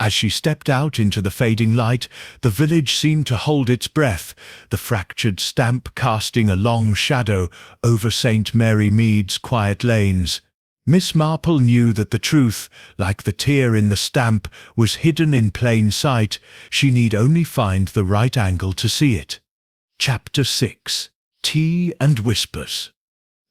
As she stepped out into the fading light, the village seemed to hold its breath, the fractured stamp casting a long shadow over St. Mary Mead's quiet lanes. Miss Marple knew that the truth, like the tear in the stamp, was hidden in plain sight. She need only find the right angle to see it. Chapter 6. Tea and Whispers.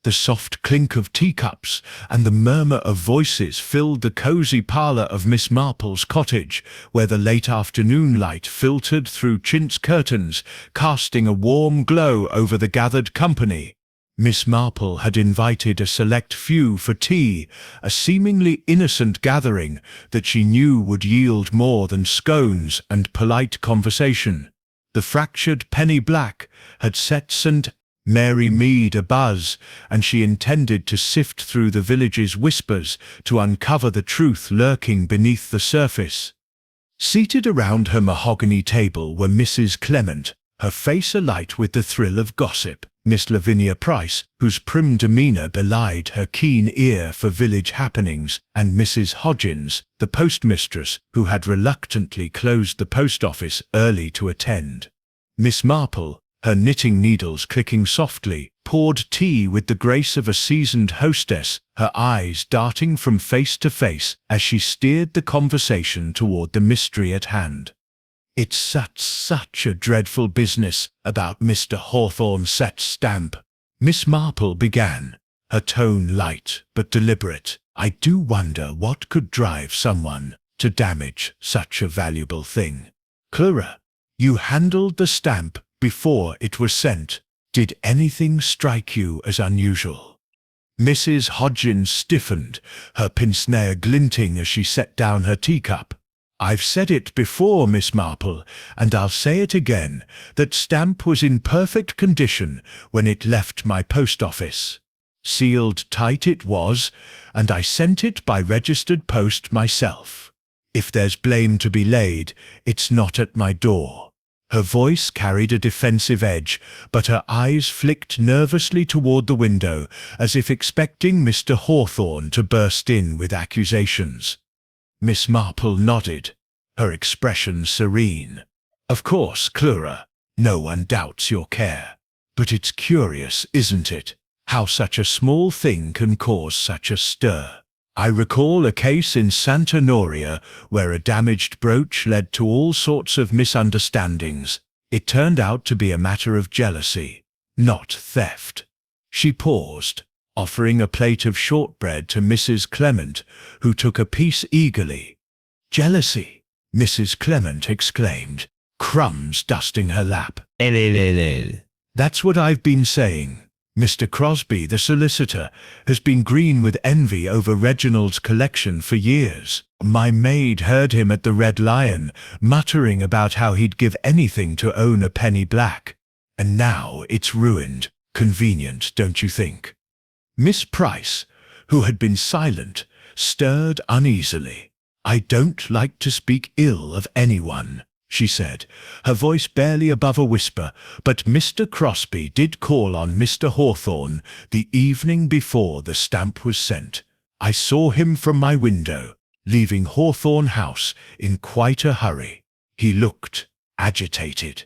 The soft clink of teacups and the murmur of voices filled the cosy parlour of Miss Marple's cottage, where the late afternoon light filtered through chintz curtains, casting a warm glow over the gathered company. Miss Marple had invited a select few for tea, a seemingly innocent gathering that she knew would yield more than scones and polite conversation. The fractured penny black had set St. Mary Mead abuzz, and she intended to sift through the village's whispers to uncover the truth lurking beneath the surface. Seated around her mahogany table were Mrs. Clement, her face alight with the thrill of gossip, Miss Lavinia Price, whose prim demeanour belied her keen ear for village happenings, and Mrs. Hodgins, the postmistress, who had reluctantly closed the post office early to attend. Miss Marple, her knitting needles clicking softly, poured tea with the grace of a seasoned hostess, her eyes darting from face to face as she steered the conversation toward the mystery at hand. "It's such a dreadful business about Mr. Hawthorne's stamp," Miss Marple began, her tone light but deliberate. "I do wonder what could drive someone to damage such a valuable thing. Clara, you handled the stamp before it was sent. Did anything strike you as unusual?" Mrs. Hodgins stiffened, her pince-nez glinting as she set down her teacup. "I've said it before, Miss Marple, and I'll say it again. That stamp was in perfect condition when it left my post office. Sealed tight it was, and I sent it by registered post myself. If there's blame to be laid, it's not at my door." Her voice carried a defensive edge, but her eyes flicked nervously toward the window, as if expecting Mr. Hawthorne to burst in with accusations. Miss Marple nodded, her expression serene. "Of course, Clara, no one doubts your care. But it's curious, isn't it, how such a small thing can cause such a stir? I recall a case in Santa Noria where a damaged brooch led to all sorts of misunderstandings. It turned out to be a matter of jealousy, not theft." She paused, offering a plate of shortbread to Mrs. Clement, who took a piece eagerly. "Jealousy?" Mrs. Clement exclaimed, crumbs dusting her lap. "That's what I've been saying. Mr. Crosby, the solicitor, has been green with envy over Reginald's collection for years. My maid heard him at the Red Lion, muttering about how he'd give anything to own a penny black. And now it's ruined. Convenient, don't you think?" Miss Price, who had been silent, stirred uneasily. "I don't like to speak ill of anyone," she said, her voice barely above a whisper, "but Mr. Crosby did call on Mr. Hawthorne the evening before the stamp was sent. I saw him from my window, leaving Hawthorne House in quite a hurry. He looked agitated."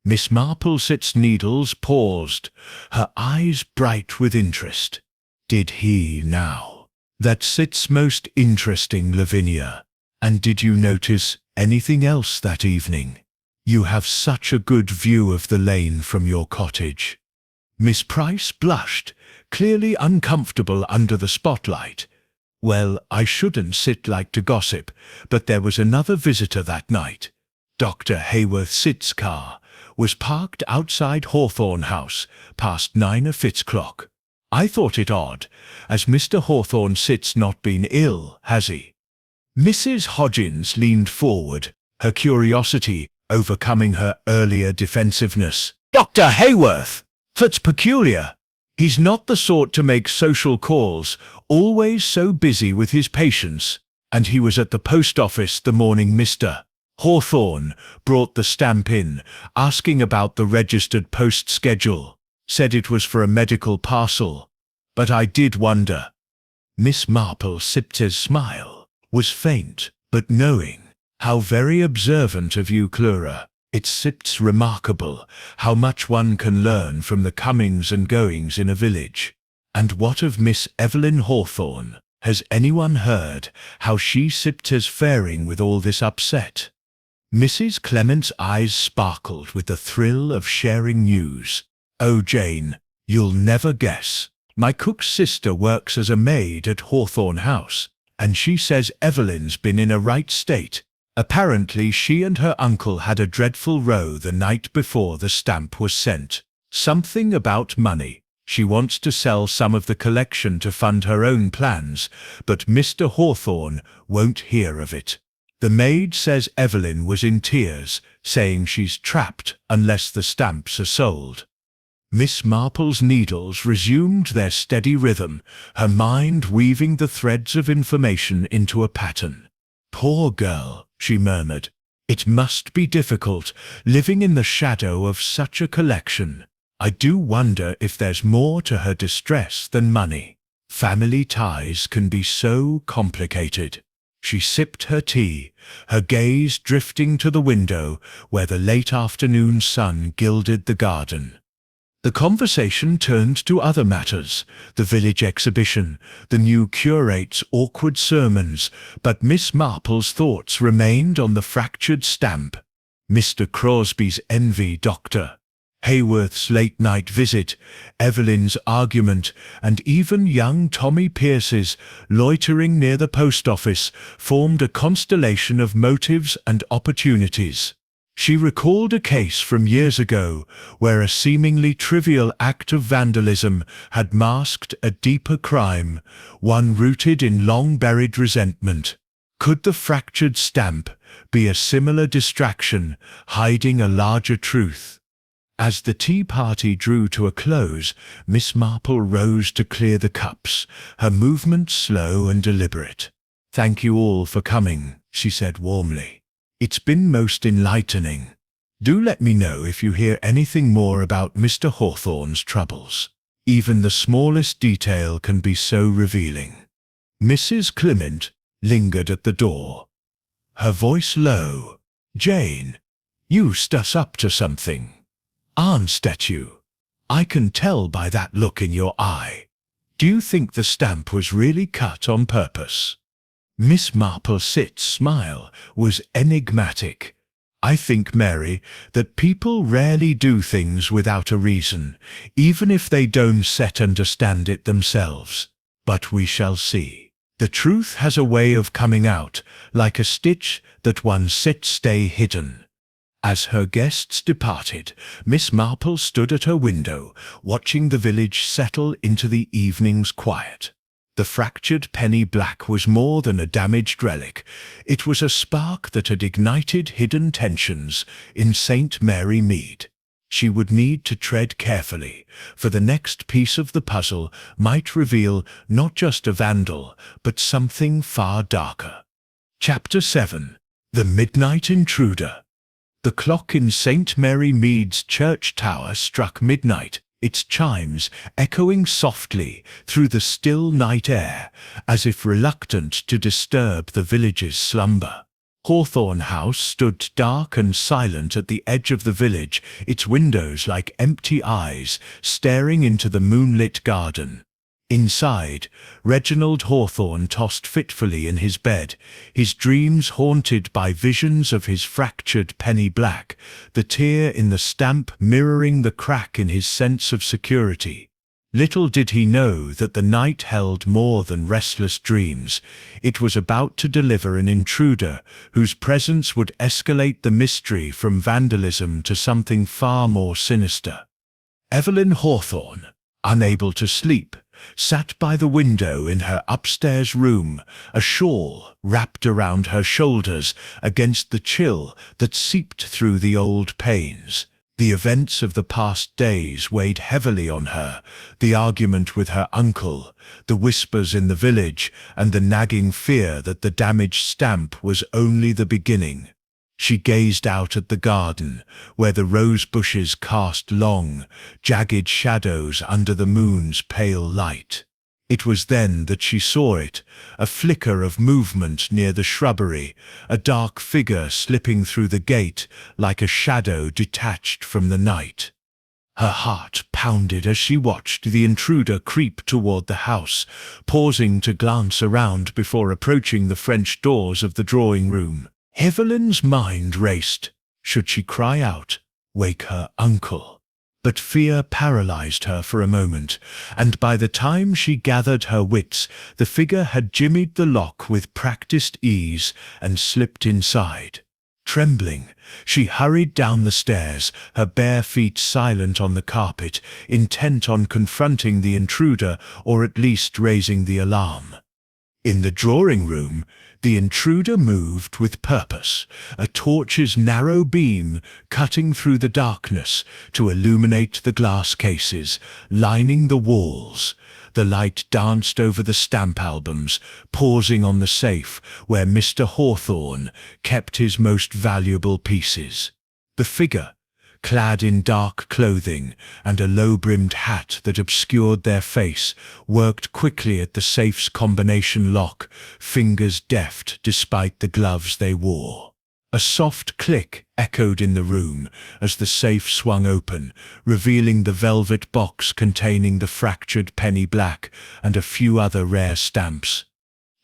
Miss Marple's needles paused, her eyes bright with interest. "Did he now? That's most interesting, Lavinia. And did you notice anything else that evening? You have such a good view of the lane from your cottage." Miss Price blushed, clearly uncomfortable under the spotlight. "Well, I shouldn't like to gossip, but there was another visitor that night. Dr. Hayworth-Sitt's car was parked outside Hawthorne House past 9 of Fitzclock. I thought it odd, as Mr. Hawthorne-Sitt's not been ill, has he?" Mrs. Hodgins leaned forward, her curiosity overcoming her earlier defensiveness. "Dr. Hayworth? That's peculiar. He's not the sort to make social calls, always so busy with his patients. And he was at the post office the morning Mr. Hawthorne brought the stamp in, asking about the registered post schedule. Said it was for a medical parcel. But I did wonder." Miss Marple's smile was faint, but knowing. "How very observant of you, Clara. It's remarkable how much one can learn from the comings and goings in a village. And what of Miss Evelyn Hawthorne? Has anyone heard how she's faring with all this upset?" Mrs. Clement's eyes sparkled with the thrill of sharing news. "Oh, Jane, you'll never guess. My cook's sister works as a maid at Hawthorne House, and she says Evelyn's been in a right state. Apparently she and her uncle had a dreadful row the night before the stamp was sent. Something about money. She wants to sell some of the collection to fund her own plans, but Mr. Hawthorne won't hear of it. The maid says Evelyn was in tears, saying she's trapped unless the stamps are sold." Miss Marple's needles resumed their steady rhythm, her mind weaving the threads of information into a pattern. "Poor girl," she murmured. "It must be difficult, living in the shadow of such a collection. I do wonder if there's more to her distress than money. Family ties can be so complicated." She sipped her tea, her gaze drifting to the window where the late afternoon sun gilded the garden. The conversation turned to other matters, the village exhibition, the new curate's awkward sermons, but Miss Marple's thoughts remained on the fractured stamp. Mr. Crosby's envy, doctor. Hayworth's late-night visit, Evelyn's argument, and even young Tommy Pierce's loitering near the post office formed a constellation of motives and opportunities. She recalled a case from years ago where a seemingly trivial act of vandalism had masked a deeper crime, one rooted in long-buried resentment. Could the fractured stamp be a similar distraction, hiding a larger truth? As the tea party drew to a close, Miss Marple rose to clear the cups, her movements slow and deliberate. "Thank you all for coming," she said warmly. "It's been most enlightening. Do let me know if you hear anything more about Mr. Hawthorne's troubles. Even the smallest detail can be so revealing." Mrs. Clement lingered at the door, her voice low. "Jane, you stuss up to something, aren't you? I can tell by that look in your eye. Do you think the stamp was really cut on purpose?" Miss Marple's smile was enigmatic. "I think, Mary, that people rarely do things without a reason, even if they don't understand it themselves. But we shall see. The truth has a way of coming out, like a stitch that one stay hidden." As her guests departed, Miss Marple stood at her window, watching the village settle into the evening's quiet. The fractured penny black was more than a damaged relic. It was a spark that had ignited hidden tensions in St. Mary Mead. She would need to tread carefully, for the next piece of the puzzle might reveal not just a vandal, but something far darker. Chapter 7. The Midnight Intruder. The clock in St. Mary Mead's church tower struck midnight, its chimes echoing softly through the still night air, as if reluctant to disturb the village's slumber. Hawthorne House stood dark and silent at the edge of the village, its windows like empty eyes staring into the moonlit garden. Inside, Reginald Hawthorne tossed fitfully in his bed, his dreams haunted by visions of his fractured penny black, the tear in the stamp mirroring the crack in his sense of security. Little did he know that the night held more than restless dreams. It was about to deliver an intruder whose presence would escalate the mystery from vandalism to something far more sinister. Evelyn Hawthorne, unable to sleep, sat by the window in her upstairs room, a shawl wrapped around her shoulders against the chill that seeped through the old panes. The events of the past days weighed heavily on her, the argument with her uncle, the whispers in the village, and the nagging fear that the damaged stamp was only the beginning. She gazed out at the garden, where the rose bushes cast long, jagged shadows under the moon's pale light. It was then that she saw it, a flicker of movement near the shrubbery, a dark figure slipping through the gate like a shadow detached from the night. Her heart pounded as she watched the intruder creep toward the house, pausing to glance around before approaching the French doors of the drawing room. Evelyn's mind raced. Should she cry out, wake her uncle? But fear paralyzed her for a moment, and by the time she gathered her wits, the figure had jimmied the lock with practiced ease and slipped inside. Trembling, she hurried down the stairs, her bare feet silent on the carpet, intent on confronting the intruder or at least raising the alarm. In the drawing room, the intruder moved with purpose, a torch's narrow beam cutting through the darkness to illuminate the glass cases lining the walls. The light danced over the stamp albums, pausing on the safe where Mr. Hawthorne kept his most valuable pieces. The figure, clad in dark clothing and a low-brimmed hat that obscured their face, worked quickly at the safe's combination lock, fingers deft despite the gloves they wore. A soft click echoed in the room as the safe swung open, revealing the velvet box containing the fractured penny black and a few other rare stamps.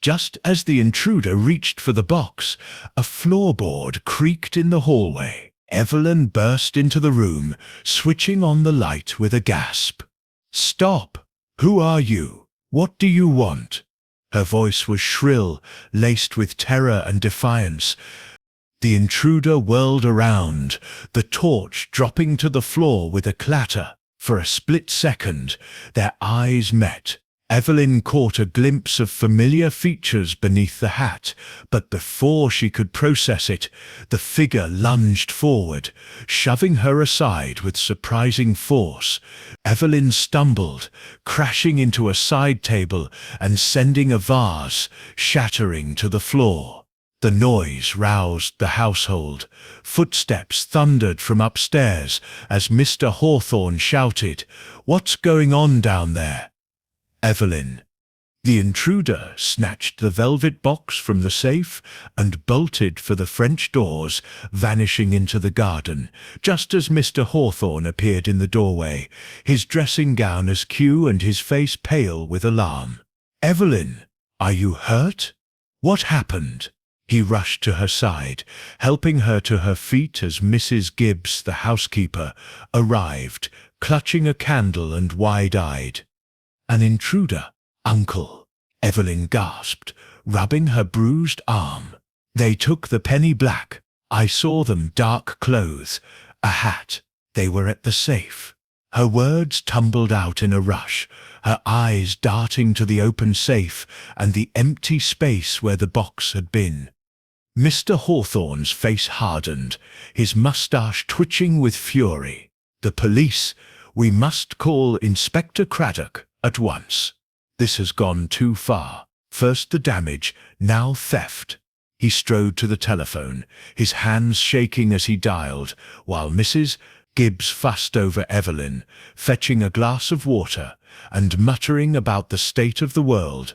Just as the intruder reached for the box, a floorboard creaked in the hallway. Evelyn burst into the room, switching on the light with a gasp. "Stop! Who are you? What do you want?" Her voice was shrill, laced with terror and defiance. The intruder whirled around, the torch dropping to the floor with a clatter. For a split second, their eyes met. Evelyn caught a glimpse of familiar features beneath the hat, but before she could process it, the figure lunged forward, shoving her aside with surprising force. Evelyn stumbled, crashing into a side table and sending a vase shattering to the floor. The noise roused the household. Footsteps thundered from upstairs as Mr. Hawthorne shouted, "What's going on down there?" Evelyn. The intruder snatched the velvet box from the safe and bolted for the French doors, vanishing into the garden, just as Mr. Hawthorne appeared in the doorway, his dressing gown askew and his face pale with alarm. "Evelyn, are you hurt? What happened?" He rushed to her side, helping her to her feet as Mrs. Gibbs, the housekeeper, arrived, clutching a candle and wide-eyed. "An intruder, Uncle," Evelyn gasped, rubbing her bruised arm. "They took the penny black. I saw them, dark clothes, a hat. They were at the safe." Her words tumbled out in a rush, her eyes darting to the open safe and the empty space where the box had been. Mr. Hawthorne's face hardened, his moustache twitching with fury. "The police! We must call Inspector Craddock at once. This has gone too far. First the damage, now theft." He strode to the telephone, his hands shaking as he dialed, while Mrs. Gibbs fussed over Evelyn, fetching a glass of water and muttering about the state of the world.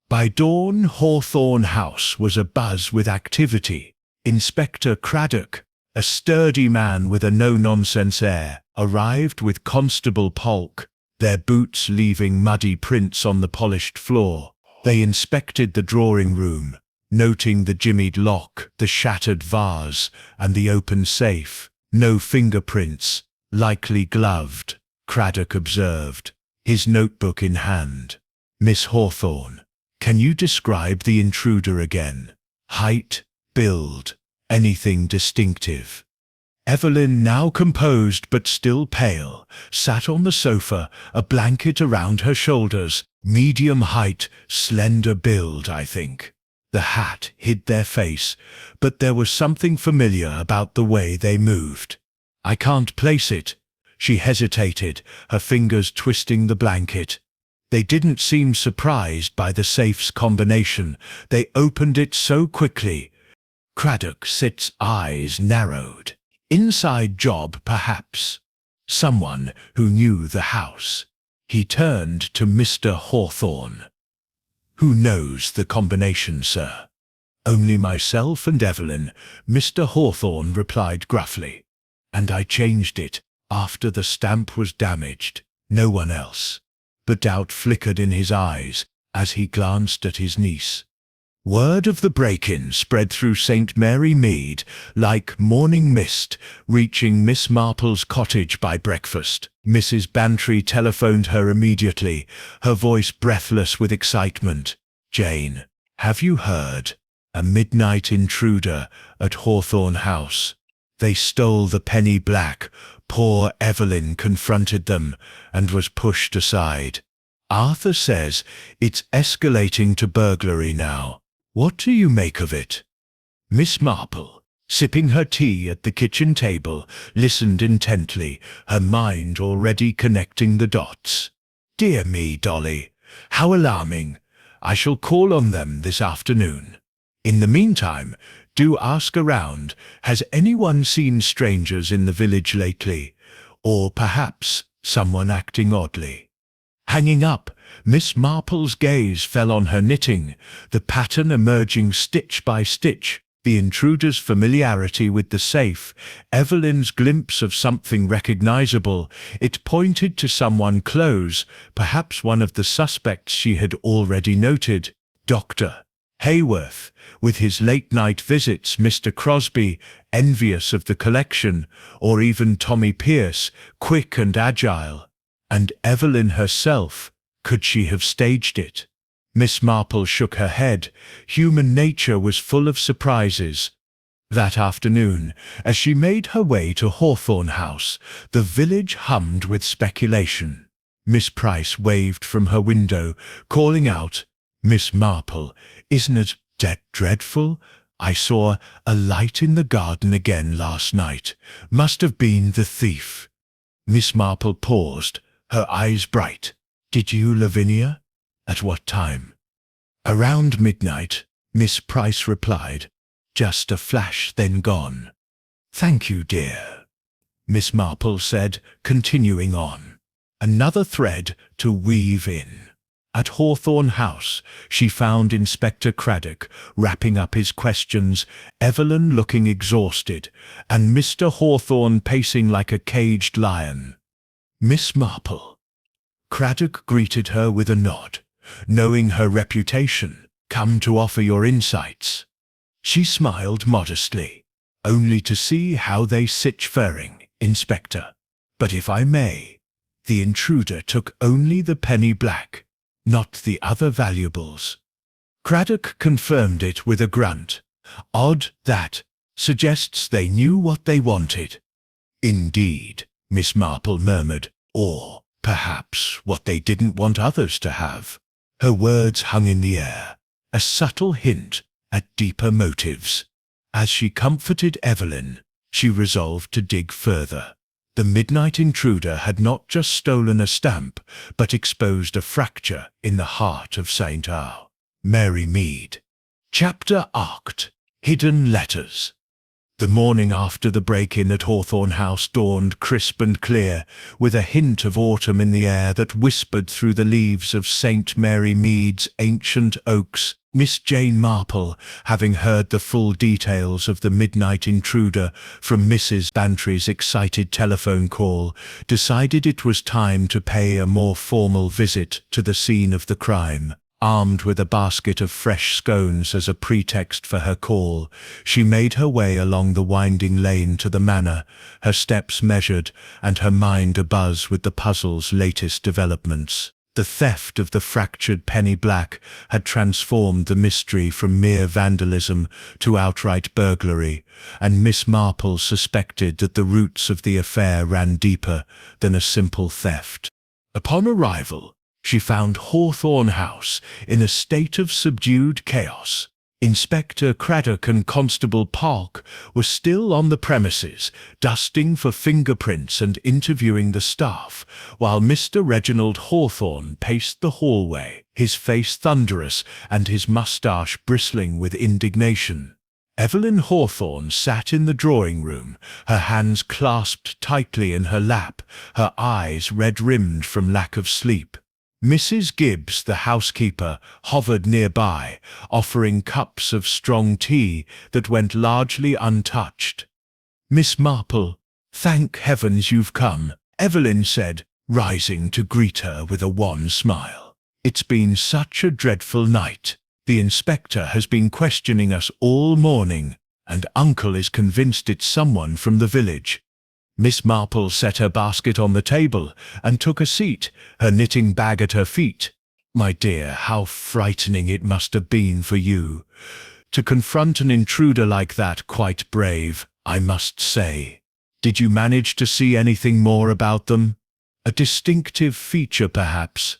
By dawn, Hawthorne House was abuzz with activity. Inspector Craddock, a sturdy man with a no-nonsense air, arrived with Constable Polk, their boots leaving muddy prints on the polished floor. They inspected the drawing room, noting the jimmied lock, the shattered vase, and the open safe. "No fingerprints, likely gloved," Craddock observed, his notebook in hand. "Miss Hawthorne, can you describe the intruder again? Height, build, anything distinctive?" Evelyn, now composed but still pale, sat on the sofa, a blanket around her shoulders. "Medium height, slender build, I think." The hat hid their face, but there was something familiar about the way they moved. "I can't place it." She hesitated, her fingers twisting the blanket. They didn't seem surprised by the safe's combination. They opened it so quickly. Craddock's eyes narrowed. "Inside job, perhaps. Someone who knew the house." He turned to Mr. Hawthorne. "Who knows the combination, sir?" "Only myself and Evelyn," Mr. Hawthorne replied gruffly. "And I changed it after the stamp was damaged. No one else." The doubt flickered in his eyes as he glanced at his niece. Word of the break-in spread through St. Mary Mead like morning mist, reaching Miss Marple's cottage by breakfast. Mrs. Bantry telephoned her immediately, her voice breathless with excitement. "Jane, have you heard? A midnight intruder at Hawthorne House. They stole the penny black." Poor Evelyn confronted them and was pushed aside. "Arthur says it's escalating to burglary now. What do you make of it?" Miss Marple, sipping her tea at the kitchen table, listened intently, her mind already connecting the dots. "Dear me, Dolly, how alarming. I shall call on them this afternoon. In the meantime, do ask around. Has anyone seen strangers in the village lately? Or perhaps someone acting oddly?" Hanging up, Miss Marple's gaze fell on her knitting, the pattern emerging stitch by stitch, the intruder's familiarity with the safe, Evelyn's glimpse of something recognizable. It pointed to someone close, perhaps one of the suspects she had already noted. Dr. Hayworth, with his late-night visits, Mr. Crosby, envious of the collection, or even Tommy Pierce, quick and agile. And Evelyn herself, could she have staged it? Miss Marple shook her head. Human nature was full of surprises. That afternoon, as she made her way to Hawthorne House, the village hummed with speculation. Miss Price waved from her window, calling out, "Miss Marple, isn't it dreadful? I saw a light in the garden again last night. Must have been the thief." Miss Marple paused, her eyes bright. "Did you, Lavinia? At what time?" "Around midnight," Miss Price replied. "Just a flash, then gone." "Thank you, dear," Miss Marple said, continuing on. Another thread to weave in. At Hawthorne House, she found Inspector Craddock wrapping up his questions, Evelyn looking exhausted, and Mr. Hawthorne pacing like a caged lion. "Miss Marple." Craddock greeted her with a nod. "Knowing her reputation, come to offer your insights." She smiled modestly. "Only to see how they sit faring, Inspector. But if I may, the intruder took only the penny black, not the other valuables." Craddock confirmed it with a grunt. "Odd, that. Suggests they knew what they wanted." "Indeed," Miss Marple murmured, "or perhaps what they didn't want others to have." Her words hung in the air, a subtle hint at deeper motives. As she comforted Evelyn, she resolved to dig further. The midnight intruder had not just stolen a stamp, but exposed a fracture in the heart of St. Mary Mead. Chapter Arced, Hidden Letters. The morning after the break-in at Hawthorne House dawned crisp and clear, with a hint of autumn in the air that whispered through the leaves of St. Mary Mead's ancient oaks. Miss Jane Marple, having heard the full details of the midnight intruder from Mrs. Bantry's excited telephone call, decided it was time to pay a more formal visit to the scene of the crime. Armed with a basket of fresh scones as a pretext for her call, she made her way along the winding lane to the manor, her steps measured and her mind abuzz with the puzzle's latest developments. The theft of the fractured penny black had transformed the mystery from mere vandalism to outright burglary, and Miss Marple suspected that the roots of the affair ran deeper than a simple theft. Upon arrival, she found Hawthorne House in a state of subdued chaos. Inspector Craddock and Constable Park were still on the premises, dusting for fingerprints and interviewing the staff, while Mr. Reginald Hawthorne paced the hallway, his face thunderous and his moustache bristling with indignation. Evelyn Hawthorne sat in the drawing-room, her hands clasped tightly in her lap, her eyes red-rimmed from lack of sleep. Mrs. Gibbs, the housekeeper, hovered nearby, offering cups of strong tea that went largely untouched. "Miss Marple, thank heavens you've come," Evelyn said, rising to greet her with a wan smile. "It's been such a dreadful night. The inspector has been questioning us all morning, and Uncle is convinced it's someone from the village." Miss Marple set her basket on the table and took a seat, her knitting bag at her feet. "My dear, how frightening it must have been for you. To confront an intruder like that, quite brave, I must say. Did you manage to see anything more about them? A distinctive feature, perhaps?"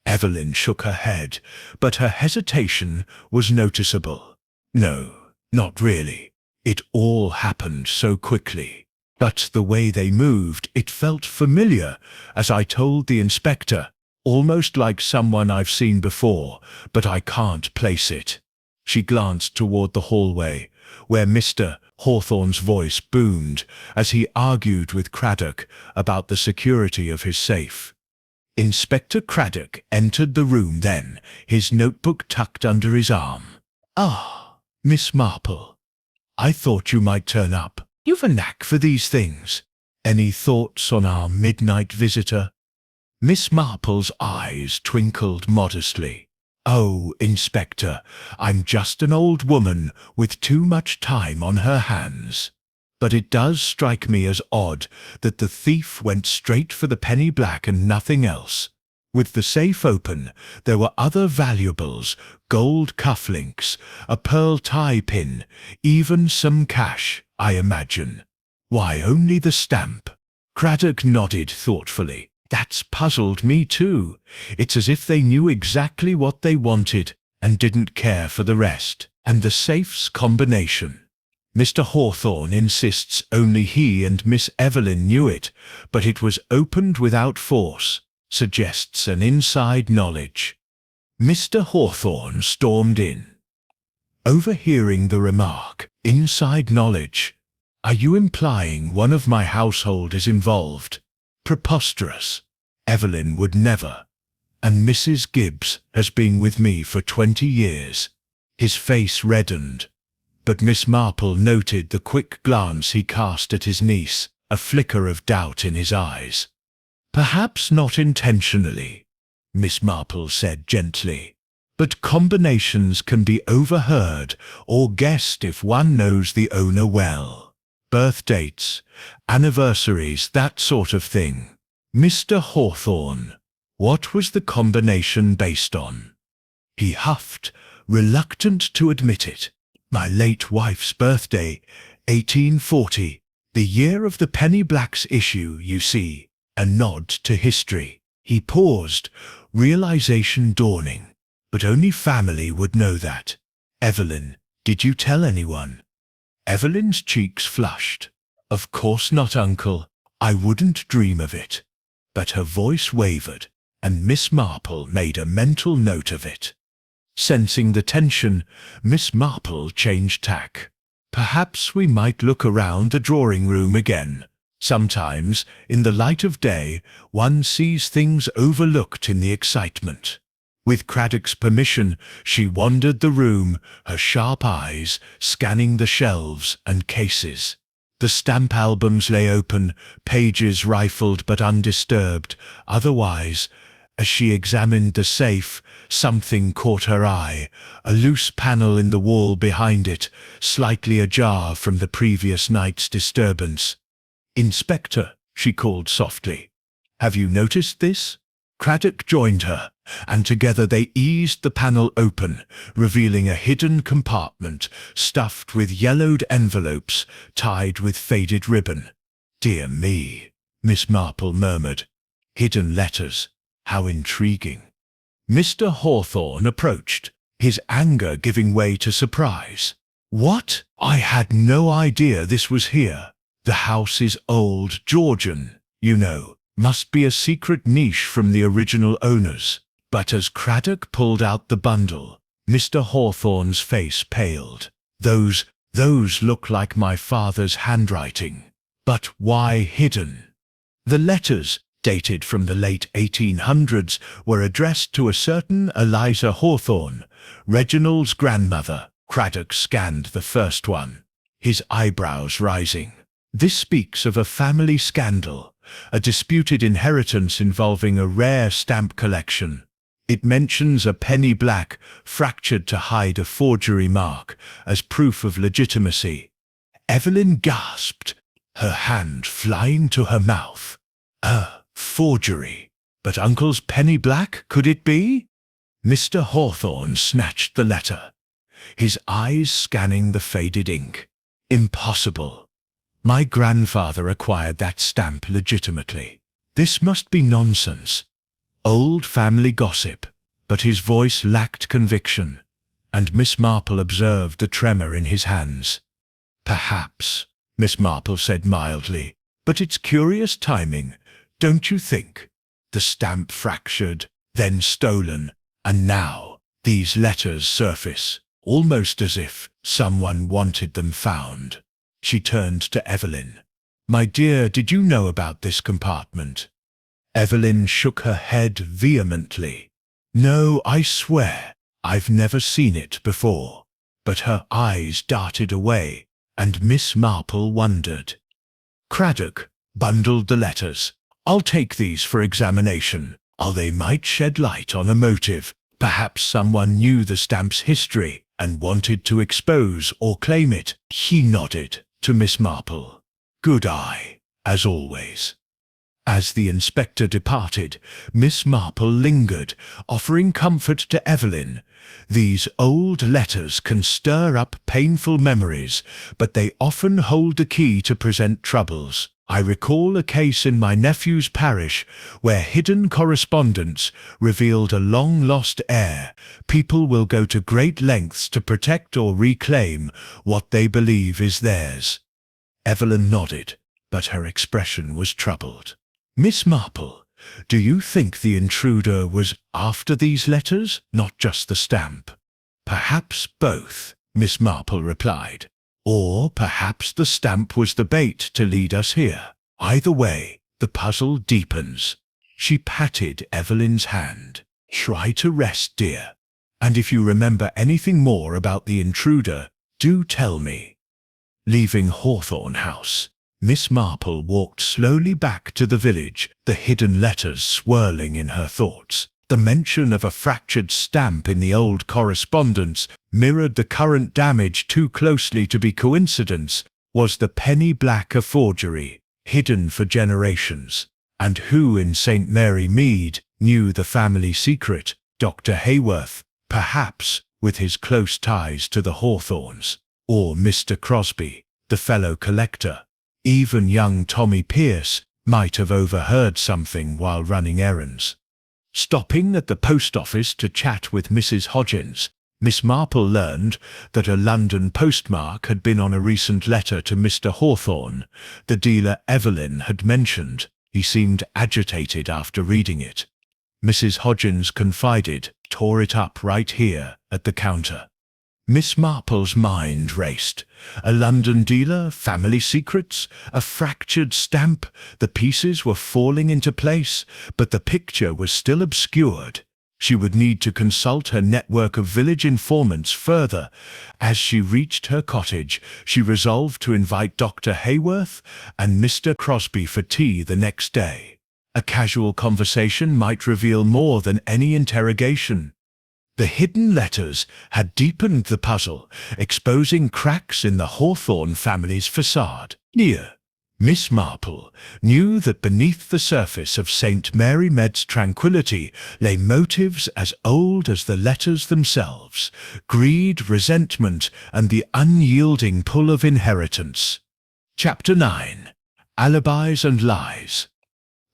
Evelyn shook her head, but her hesitation was noticeable. "No, not really. It all happened so quickly. But the way they moved, it felt familiar, as I told the inspector, almost like someone I've seen before, but I can't place it." She glanced toward the hallway, where Mr. Hawthorne's voice boomed as he argued with Craddock about the security of his safe. Inspector Craddock entered the room then, his notebook tucked under his arm. "Ah, Miss Marple, I thought you might turn up. You've a knack for these things. Any thoughts on our midnight visitor?" Miss Marple's eyes twinkled modestly. "Oh, Inspector, I'm just an old woman with too much time on her hands. But it does strike me as odd that the thief went straight for the penny black and nothing else. With the safe open, there were other valuables, gold cufflinks, a pearl tie pin, even some cash, I imagine. Why only the stamp?" Craddock nodded thoughtfully. "That's puzzled me too. It's as if they knew exactly what they wanted and didn't care for the rest. And the safe's combination. Mr. Hawthorne insists only he and Miss Evelyn knew it, but it was opened without force. Suggests an inside knowledge." Mr. Hawthorne stormed in. Overhearing the remark, "Inside knowledge? Are you implying one of my household is involved? Preposterous. Evelyn would never. And Mrs. Gibbs has been with me for 20 years. His face reddened, but Miss Marple noted the quick glance he cast at his niece, a flicker of doubt in his eyes. "Perhaps not intentionally," Miss Marple said gently, "but combinations can be overheard or guessed if one knows the owner well. Birth dates, anniversaries, that sort of thing. Mr. Hawthorne, what was the combination based on?" He huffed, reluctant to admit it. "My late wife's birthday, 1840, the year of the Penny Black's issue, you see. A nod to history." He paused, realization dawning. "But only family would know that. Evelyn, did you tell anyone?" Evelyn's cheeks flushed. "Of course not, Uncle. I wouldn't dream of it." But her voice wavered, and Miss Marple made a mental note of it. Sensing the tension, Miss Marple changed tack. "Perhaps we might look around the drawing room again. Sometimes, in the light of day, one sees things overlooked in the excitement." With Craddock's permission, she wandered the room, her sharp eyes scanning the shelves and cases. The stamp albums lay open, pages rifled but undisturbed. Otherwise, as she examined the safe, something caught her eye, a loose panel in the wall behind it, slightly ajar from the previous night's disturbance. "Inspector," she called softly, "have you noticed this?" Craddock joined her, and together they eased the panel open, revealing a hidden compartment stuffed with yellowed envelopes tied with faded ribbon. "Dear me," Miss Marple murmured. "Hidden letters. How intriguing." Mr. Hawthorne approached, his anger giving way to surprise. "What? I had no idea this was here. The house is old Georgian, you know. Must be a secret niche from the original owners." But as Craddock pulled out the bundle, Mr. Hawthorne's face paled. Those look like my father's handwriting. But why hidden? The letters, dated from the late 1800s, were addressed to a certain Eliza Hawthorne, Reginald's grandmother. Craddock scanned the first one, his eyebrows rising. This speaks of a family scandal, a disputed inheritance involving a rare stamp collection. It mentions a penny black fractured to hide a forgery mark as proof of legitimacy. Evelyn gasped, her hand flying to her mouth. Forgery. But Uncle's penny black, could it be? Mr. Hawthorne snatched the letter, his eyes scanning the faded ink. Impossible. My grandfather acquired that stamp legitimately. This must be nonsense. Old family gossip. But his voice lacked conviction, and Miss Marple observed the tremor in his hands. "Perhaps," Miss Marple said mildly, "but it's curious timing, don't you think? The stamp fractured, then stolen, and now these letters surface, almost as if someone wanted them found." She turned to Evelyn. "My dear, did you know about this compartment?" Evelyn shook her head vehemently. "No, I swear, I've never seen it before." But her eyes darted away, and Miss Marple wondered. Craddock bundled the letters. "I'll take these for examination. They might shed light on a motive. Perhaps someone knew the stamp's history and wanted to expose or claim it. He nodded to Miss Marple. Good eye, as always. As the inspector departed, Miss Marple lingered, offering comfort to Evelyn. These old letters can stir up painful memories, but they often hold the key to present troubles. I recall a case in my nephew's parish where hidden correspondence revealed a long-lost heir. People will go to great lengths to protect or reclaim what they believe is theirs. Evelyn nodded, but her expression was troubled. Miss Marple, do you think the intruder was after these letters, not just the stamp? Perhaps both, Miss Marple replied. Or perhaps the stamp was the bait to lead us here. Either way, the puzzle deepens. She patted Evelyn's hand. Try to rest, dear. And if you remember anything more about the intruder, do tell me. Leaving Hawthorne House, Miss Marple walked slowly back to the village, the hidden letters swirling in her thoughts. The mention of a fractured stamp in the old correspondence mirrored the current damage too closely to be coincidence. Was the penny black a forgery, hidden for generations? And who in St. Mary Mead knew the family secret? Dr. Hayworth, perhaps, with his close ties to the Hawthorns, or Mr. Crosby, the fellow collector. Even young Tommy Pierce might have overheard something while running errands. Stopping at the post office to chat with Mrs. Hodgins, Miss Marple learned that a London postmark had been on a recent letter to Mr. Hawthorne, the dealer Evelyn had mentioned. He seemed agitated after reading it. Mrs. Hodgins confided, "Tore it up right here at the counter." Miss Marple's mind raced. A London dealer, family secrets, a fractured stamp. The pieces were falling into place, but the picture was still obscured. She would need to consult her network of village informants further. As she reached her cottage, she resolved to invite Dr. Hayworth and Mr. Crosby for tea the next day. A casual conversation might reveal more than any interrogation. The hidden letters had deepened the puzzle, exposing cracks in the Hawthorne family's facade. Miss Marple knew that beneath the surface of St. Mary Mead's tranquility lay motives as old as the letters themselves: greed, resentment, and the unyielding pull of inheritance. Chapter 9. Alibis and Lies.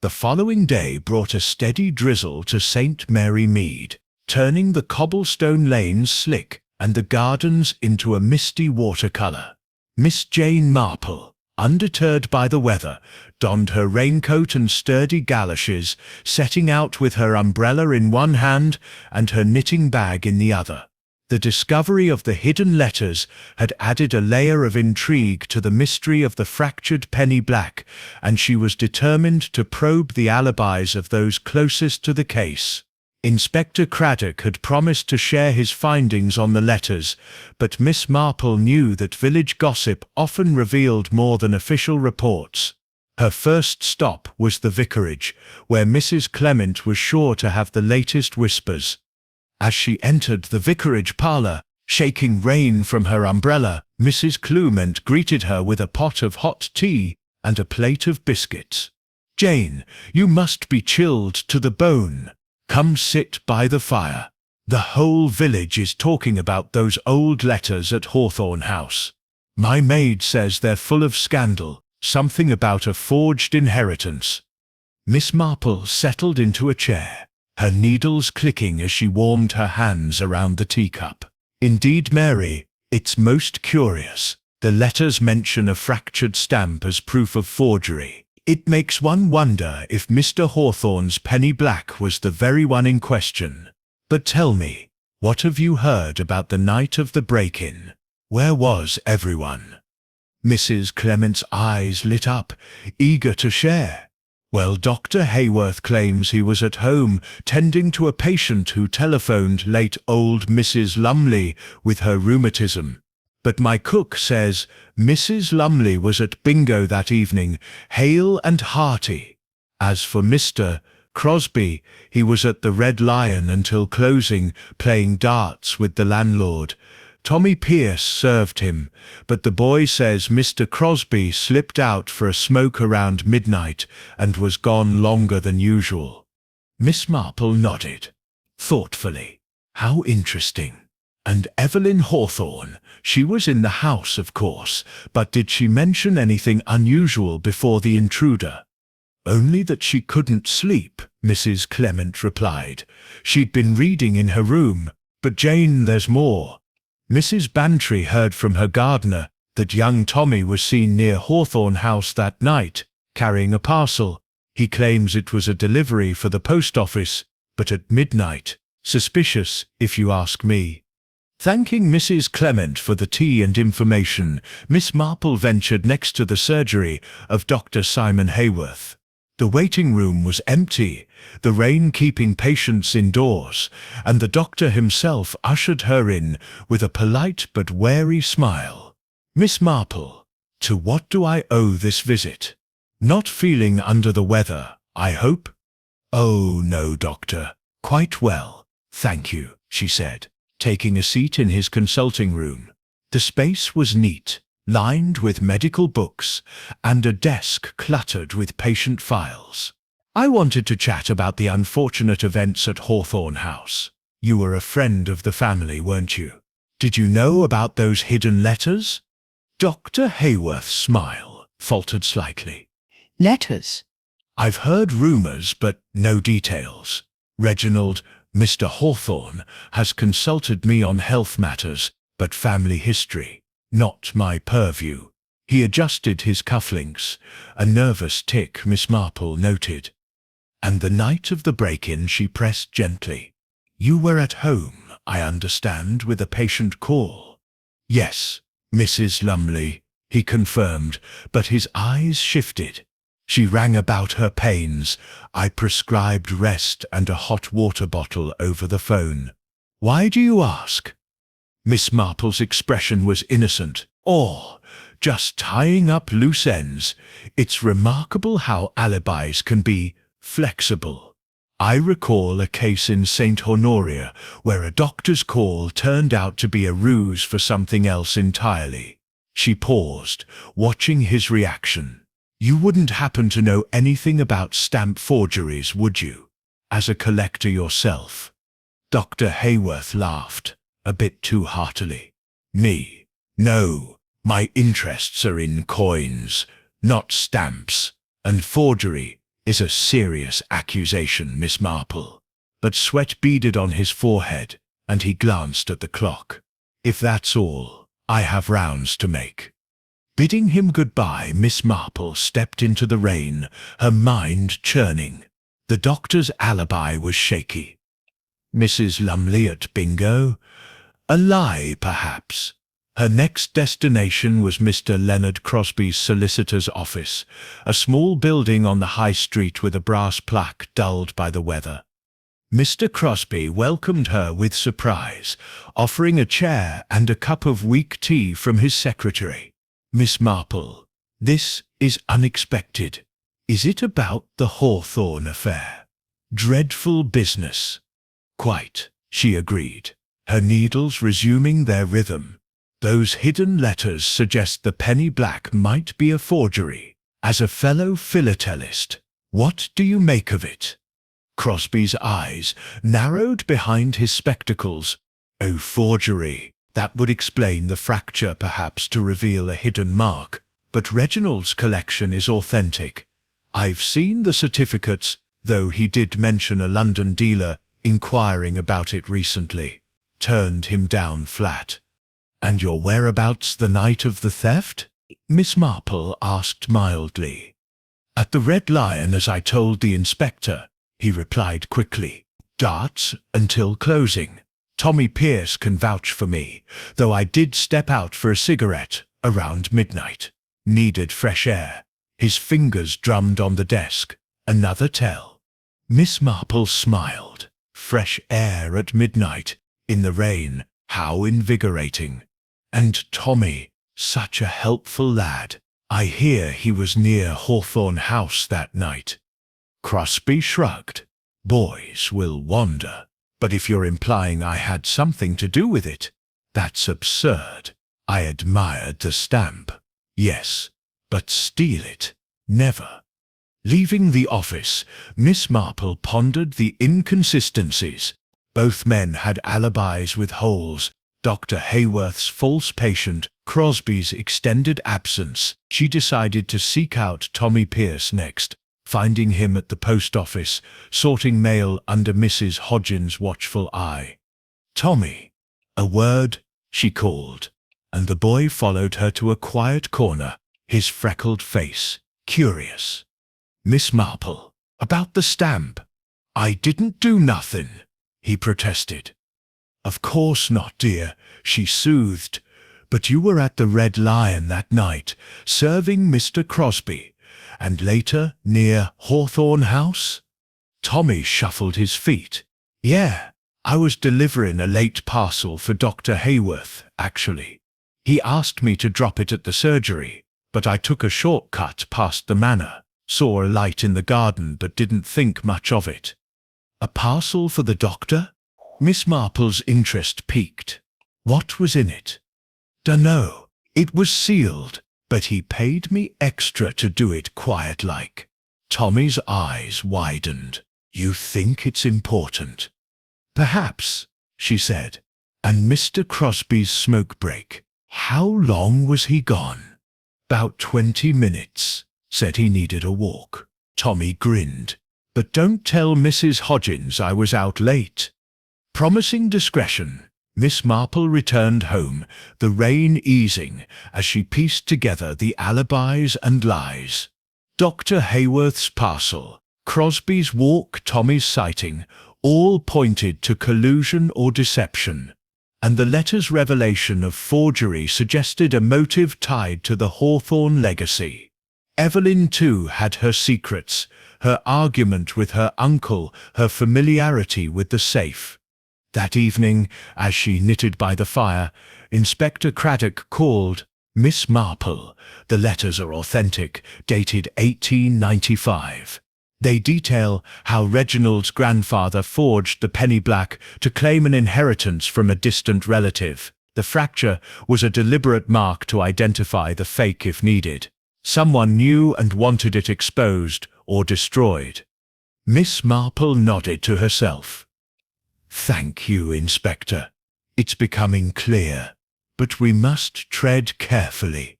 The following day brought a steady drizzle to St. Mary Mead, turning the cobblestone lanes slick and the gardens into a misty watercolour. Miss Jane Marple, undeterred by the weather, donned her raincoat and sturdy galoshes, setting out with her umbrella in one hand and her knitting bag in the other. The discovery of the hidden letters had added a layer of intrigue to the mystery of the fractured penny black, and she was determined to probe the alibis of those closest to the case. Inspector Craddock had promised to share his findings on the letters, but Miss Marple knew that village gossip often revealed more than official reports. Her first stop was the vicarage, where Mrs. Clement was sure to have the latest whispers. As she entered the vicarage parlour, shaking rain from her umbrella, Mrs. Clement greeted her with a pot of hot tea and a plate of biscuits. "Jane, you must be chilled to the bone. Come sit by the fire. The whole village is talking about those old letters at Hawthorne House. My maid says they're full of scandal, something about a forged inheritance." Miss Marple settled into a chair, her needles clicking as she warmed her hands around the teacup. "Indeed, Mary, it's most curious. The letters mention a fractured stamp as proof of forgery. It makes one wonder if Mr. Hawthorne's penny black was the very one in question. But tell me, what have you heard about the night of the break-in? Where was everyone?" Mrs. Clement's eyes lit up, eager to share. "Well, Dr. Hayworth claims he was at home tending to a patient who telephoned late old Mrs. Lumley with her rheumatism. But my cook says Mrs. Lumley was at bingo that evening, hale and hearty. As for Mr. Crosby, he was at the Red Lion until closing, playing darts with the landlord. Tommy Pierce served him, but the boy says Mr. Crosby slipped out for a smoke around midnight and was gone longer than usual. Miss Marple nodded, thoughtfully. How interesting. And Evelyn Hawthorne, she was in the house, of course, but did she mention anything unusual before the intruder? Only that she couldn't sleep, Mrs. Clement replied. She'd been reading in her room. But Jane, there's more. Mrs. Bantry heard from her gardener that young Tommy was seen near Hawthorne House that night, carrying a parcel. He claims it was a delivery for the post office, but at midnight. Suspicious, if you ask me. Thanking Mrs. Clement for the tea and information, Miss Marple ventured next to the surgery of Dr. Simon Hayworth. The waiting room was empty, the rain keeping patients indoors, and the doctor himself ushered her in with a polite but wary smile. Miss Marple, to what do I owe this visit? Not feeling under the weather, I hope? Oh, no, doctor. Quite well, thank you, she said, taking a seat in his consulting room. The space was neat, lined with medical books, and a desk cluttered with patient files. I wanted to chat about the unfortunate events at Hawthorne House. You were a friend of the family, weren't you? Did you know about those hidden letters? Dr. Hayworth's smile faltered slightly. Letters? I've heard rumours, but no details. Reginald, Mr. Hawthorne, has consulted me on health matters, but family history. Not my purview. He adjusted his cufflinks. A nervous tick, Miss Marple noted. And the night of the break-in, she pressed gently. You were at home, I understand, with a patient call. Yes, Mrs. Lumley, he confirmed, but his eyes shifted. She rang about her pains. I prescribed rest and a hot water bottle over the phone. Why do you ask? Miss Marple's expression was innocent. Or, just tying up loose ends. It's remarkable how alibis can be flexible. I recall a case in St. Honoria where a doctor's call turned out to be a ruse for something else entirely. She paused, watching his reaction. You wouldn't happen to know anything about stamp forgeries, would you? As a collector yourself? Dr. Hayworth laughed, a bit too heartily. Me? No, my interests are in coins, not stamps, and forgery is a serious accusation, Miss Marple. But sweat beaded on his forehead, and he glanced at the clock. If that's all, I have rounds to make. Bidding him goodbye, Miss Marple stepped into the rain, her mind churning. The doctor's alibi was shaky. Mrs. Lumley at bingo? A lie, perhaps. Her next destination was Mr. Leonard Crosby's solicitor's office, a small building on the high street with a brass plaque dulled by the weather. Mr. Crosby welcomed her with surprise, offering a chair and a cup of weak tea from his secretary. Miss Marple, this is unexpected. Is it about the Hawthorne affair? Dreadful business. Quite, she agreed, her needles resuming their rhythm. Those hidden letters suggest the penny black might be a forgery. As a fellow philatelist, what do you make of it? Crosby's eyes narrowed behind his spectacles. Oh, forgery. That would explain the fracture, perhaps, to reveal a hidden mark. But Reginald's collection is authentic. I've seen the certificates, though he did mention a London dealer inquiring about it recently. Turned him down flat. And your whereabouts the night of the theft? Miss Marple asked mildly. At the Red Lion, as I told the inspector, he replied quickly. Darts until closing. Tommy Pierce can vouch for me, though I did step out for a cigarette around midnight. Needed fresh air. His fingers drummed on the desk. Another tell. Miss Marple smiled. Fresh air at midnight, in the rain, how invigorating. And Tommy, such a helpful lad. I hear he was near Hawthorne House that night. Crosby shrugged. Boys will wander. But if you're implying I had something to do with it, that's absurd. I admired the stamp. Yes, but steal it? Never. Leaving the office, Miss Marple pondered the inconsistencies. Both men had alibis with holes. Dr. Hayworth's false patient, Crosby's extended absence. She decided to seek out Tommy Pierce next, finding him at the post office, sorting mail under Mrs. Hodgins' watchful eye. "Tommy!" "A word," she called, and the boy followed her to a quiet corner, his freckled face curious. "Miss Marple, about the stamp." "I didn't do nothing," he protested. "Of course not, dear," she soothed. "But you were at the Red Lion that night, serving Mr. Crosby, and later near Hawthorne House?" Tommy shuffled his feet. "Yeah, I was delivering a late parcel for Dr. Hayworth, actually. He asked me to drop it at the surgery, but I took a shortcut past the manor, saw a light in the garden but didn't think much of it." "A parcel for the doctor?" Miss Marple's interest piqued. "What was in it?" "Dunno. It was sealed, but he paid me extra to do it quiet-like." Tommy's eyes widened. "You think it's important?" "Perhaps," she said. "And Mr. Crosby's smoke break. How long was he gone?" "'Bout 20 minutes. Said he needed a walk." Tommy grinned. "But don't tell Mrs. Hodgins I was out late." Promising discretion, Miss Marple returned home, the rain easing as she pieced together the alibis and lies. Dr. Hayworth's parcel, Crosby's walk, Tommy's sighting, all pointed to collusion or deception, and the letter's revelation of forgery suggested a motive tied to the Hawthorne legacy. Evelyn, too, had her secrets, her argument with her uncle, her familiarity with the safe. That evening, as she knitted by the fire, Inspector Craddock called. "Miss Marple, the letters are authentic, dated 1895. They detail how Reginald's grandfather forged the penny black to claim an inheritance from a distant relative. The fracture was a deliberate mark to identify the fake if needed. Someone knew and wanted it exposed or destroyed." Miss Marple nodded to herself. "Thank you, Inspector. It's becoming clear, but we must tread carefully.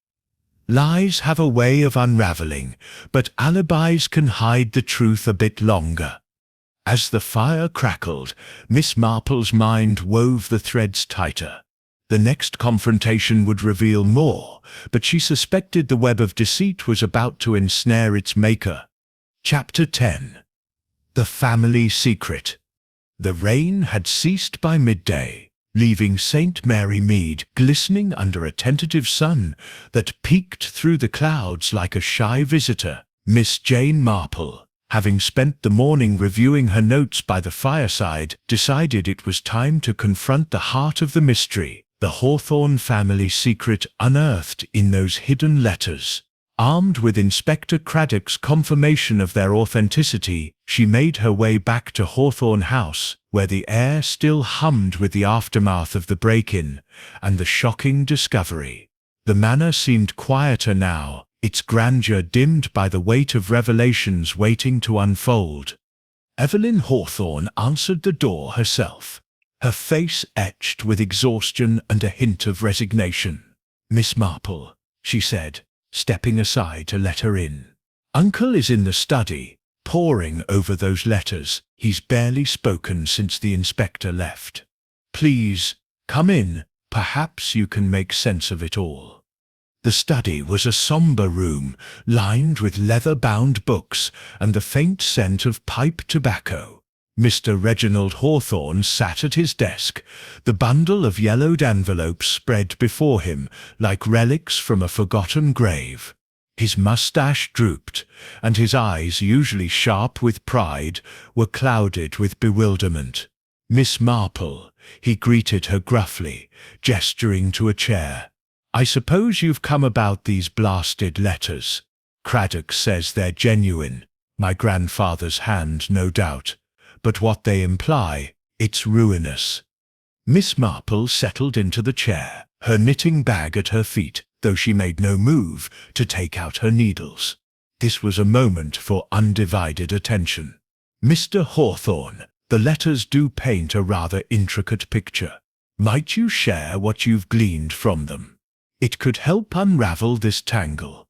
Lies have a way of unraveling, but alibis can hide the truth a bit longer." As the fire crackled, Miss Marple's mind wove the threads tighter. The next confrontation would reveal more, but she suspected the web of deceit was about to ensnare its maker. Chapter 10. The Family Secret. The rain had ceased by midday, leaving St. Mary Mead glistening under a tentative sun that peeked through the clouds like a shy visitor. Miss Jane Marple, having spent the morning reviewing her notes by the fireside, decided it was time to confront the heart of the mystery, the Hawthorne family secret unearthed in those hidden letters. Armed with Inspector Craddock's confirmation of their authenticity, she made her way back to Hawthorne House, where the air still hummed with the aftermath of the break-in and the shocking discovery. The manor seemed quieter now, its grandeur dimmed by the weight of revelations waiting to unfold. Evelyn Hawthorne answered the door herself, her face etched with exhaustion and a hint of resignation. "Miss Marple," she said, stepping aside to let her in. "Uncle is in the study, poring over those letters. He's barely spoken since the inspector left. Please, come in. Perhaps you can make sense of it all." The study was a somber room, lined with leather-bound books and the faint scent of pipe tobacco. Mr. Reginald Hawthorne sat at his desk, the bundle of yellowed envelopes spread before him like relics from a forgotten grave. His mustache drooped, and his eyes, usually sharp with pride, were clouded with bewilderment. "Miss Marple," he greeted her gruffly, gesturing to a chair. "I suppose you've come about these blasted letters. Craddock says they're genuine. My grandfather's hand, no doubt, but what they imply, it's ruinous. Miss Marple settled into the chair, her knitting bag at her feet, though she made no move to take out her needles. This was a moment for undivided attention. Mr. Hawthorne, the letters do paint a rather intricate picture. Might you share what you've gleaned from them? It could help unravel this tangle.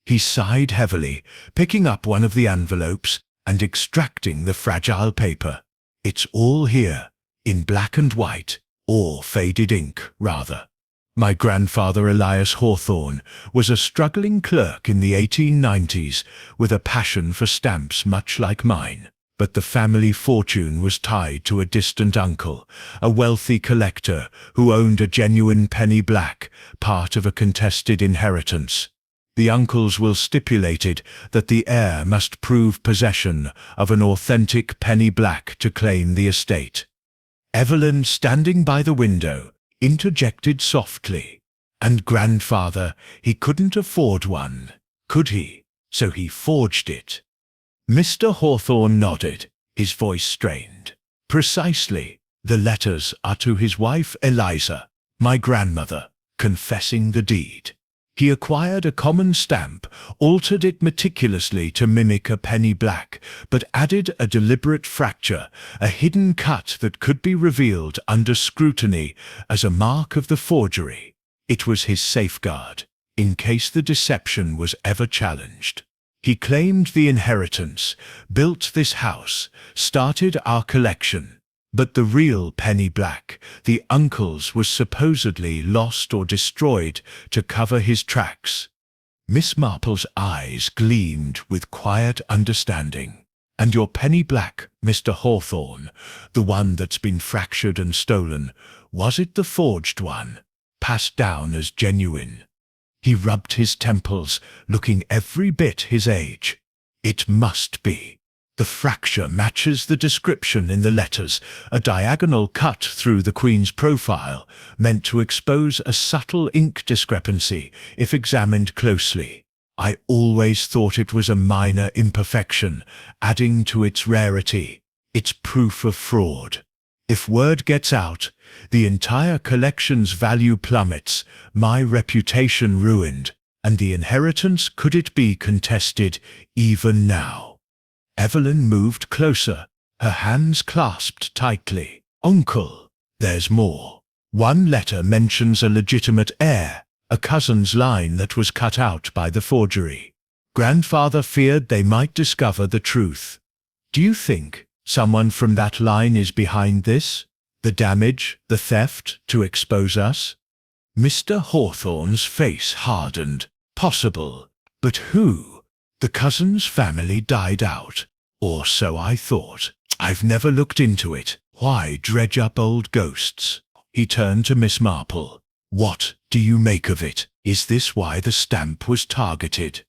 He sighed heavily, picking up one of the envelopes and extracting the fragile paper. It's all here, in black and white, or faded ink, rather. My grandfather Elias Hawthorne was a struggling clerk in the 1890s with a passion for stamps much like mine. But the family fortune was tied to a distant uncle, a wealthy collector who owned a genuine penny black, part of a contested inheritance. The uncle's will stipulated that the heir must prove possession of an authentic penny black to claim the estate. Evelyn, standing by the window, interjected softly, "And grandfather, he couldn't afford one, could he? So he forged it." Mr. Hawthorne nodded, his voice strained. "Precisely. The letters are to his wife Eliza, my grandmother, confessing the deed. He acquired a common stamp, altered it meticulously to mimic a penny black, but added a deliberate fracture, a hidden cut that could be revealed under scrutiny as a mark of the forgery. It was his safeguard, in case the deception was ever challenged. He claimed the inheritance, built this house, started our collection. But the real penny black, the uncle's, was supposedly lost or destroyed to cover his tracks." Miss Marple's eyes gleamed with quiet understanding. "And your penny black, Mr. Hawthorne, the one that's been fractured and stolen, was it the forged one, passed down as genuine?" He rubbed his temples, looking every bit his age. "It must be. The fracture matches the description in the letters, a diagonal cut through the Queen's profile, meant to expose a subtle ink discrepancy if examined closely. I always thought it was a minor imperfection, adding to its rarity. It's proof of fraud. If word gets out, the entire collection's value plummets, my reputation ruined, and the inheritance, could it be contested even now?" Evelyn moved closer, her hands clasped tightly. "Uncle, there's more. One letter mentions a legitimate heir, a cousin's line that was cut out by the forgery. Grandfather feared they might discover the truth. Do you think someone from that line is behind this? The damage, the theft, to expose us?" Mr. Hawthorne's face hardened. "Possible. But who? The cousin's family died out. Or so I thought. I've never looked into it. Why dredge up old ghosts?" He turned to Miss Marple. "What do you make of it? Is this why the stamp was targeted?"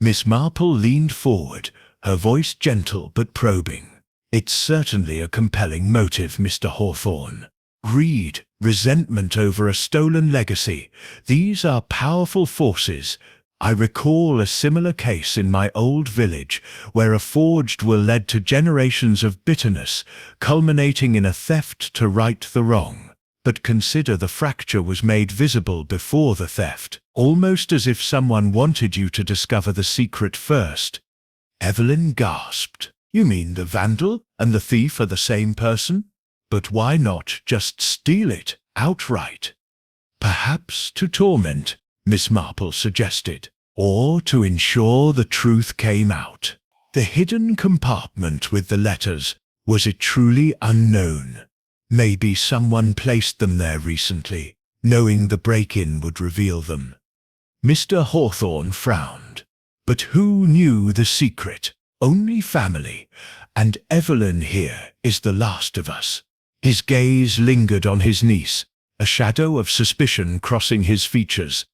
Miss Marple leaned forward, her voice gentle but probing. "It's certainly a compelling motive, Mr. Hawthorne. Greed, resentment over a stolen legacy, these are powerful forces. I recall a similar case in my old village, where a forged will led to generations of bitterness, culminating in a theft to right the wrong. But consider the fracture was made visible before the theft, almost as if someone wanted you to discover the secret first." Evelyn gasped. "You mean the vandal and the thief are the same person? But why not just steal it outright?" "Perhaps to torment," Miss Marple suggested, "or to ensure the truth came out. The hidden compartment with the letters, was it truly unknown? Maybe someone placed them there recently, knowing the break-in would reveal them." Mr. Hawthorne frowned. "But who knew the secret? Only family, and Evelyn here is the last of us." His gaze lingered on his niece, a shadow of suspicion crossing his features.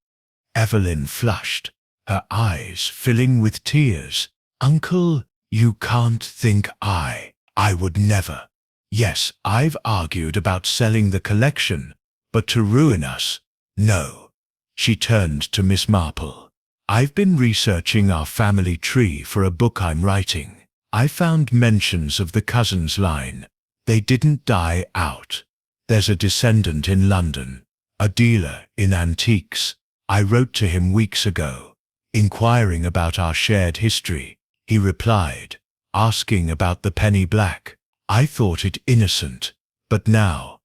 Evelyn flushed, her eyes filling with tears. "Uncle, you can't think I would never. Yes, I've argued about selling the collection, but to ruin us, no." She turned to Miss Marple. I've been researching our family tree for a book I'm writing. I found mentions of the cousins line. They didn't die out. There's a descendant in London, a dealer in antiques. I wrote to him weeks ago, inquiring about our shared history. He replied, asking about the penny black. I thought it innocent, but now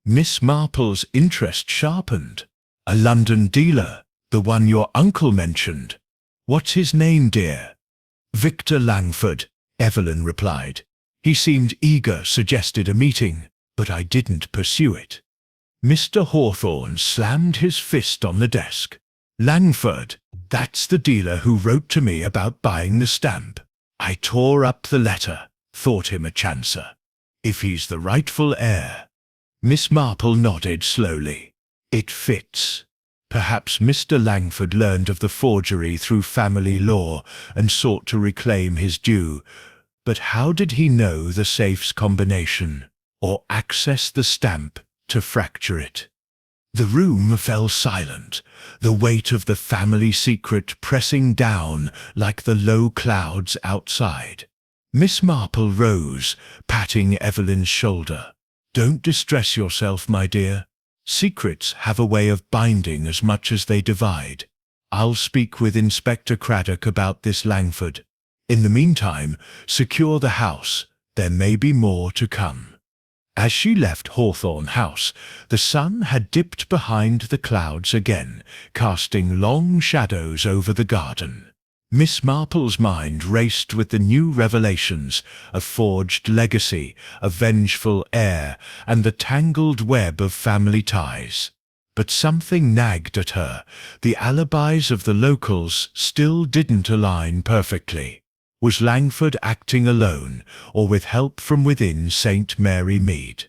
Miss Marple's interest sharpened. A London dealer, the one your uncle mentioned. What's his name, dear? Victor Langford, Evelyn replied. He seemed eager, suggested a meeting, but I didn't pursue it. Mr. Hawthorne slammed his fist on the desk. Langford, that's the dealer who wrote to me about buying the stamp. I tore up the letter, thought him a chancer. If he's the rightful heir. Miss Marple nodded slowly. It fits. Perhaps Mr. Langford learned of the forgery through family law and sought to reclaim his due. But how did he know the safe's combination, or access the stamp to fracture it? The room fell silent, the weight of the family secret pressing down like the low clouds outside. Miss Marple rose, patting Evelyn's shoulder. Don't distress yourself, my dear. Secrets have a way of binding as much as they divide. I'll speak with Inspector Craddock about this Langford. In the meantime, secure the house. There may be more to come. As she left Hawthorne House, the sun had dipped behind the clouds again, casting long shadows over the garden. Miss Marple's mind raced with the new revelations, a forged legacy, a vengeful heir, and the tangled web of family ties. But something nagged at her. The alibis of the locals still didn't align perfectly. Was Langford acting alone, or with help from within St. Mary Mead?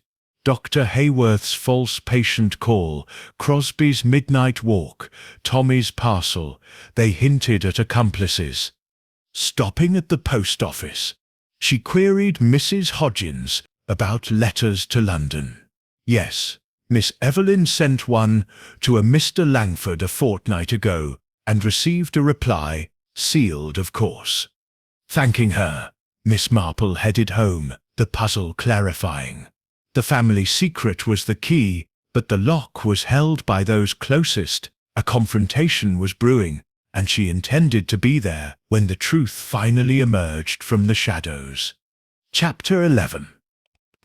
Dr. Hayworth's false patient call, Crosby's midnight walk, Tommy's parcel, they hinted at accomplices. Stopping at the post office, she queried Mrs. Hodgins about letters to London. Yes, Miss Evelyn sent one to a Mr. Langford a fortnight ago, and received a reply, sealed of course. Thanking her, Miss Marple headed home, the puzzle clarifying. The family secret was the key, but the lock was held by those closest. A confrontation was brewing, and she intended to be there when the truth finally emerged from the shadows. Chapter 11.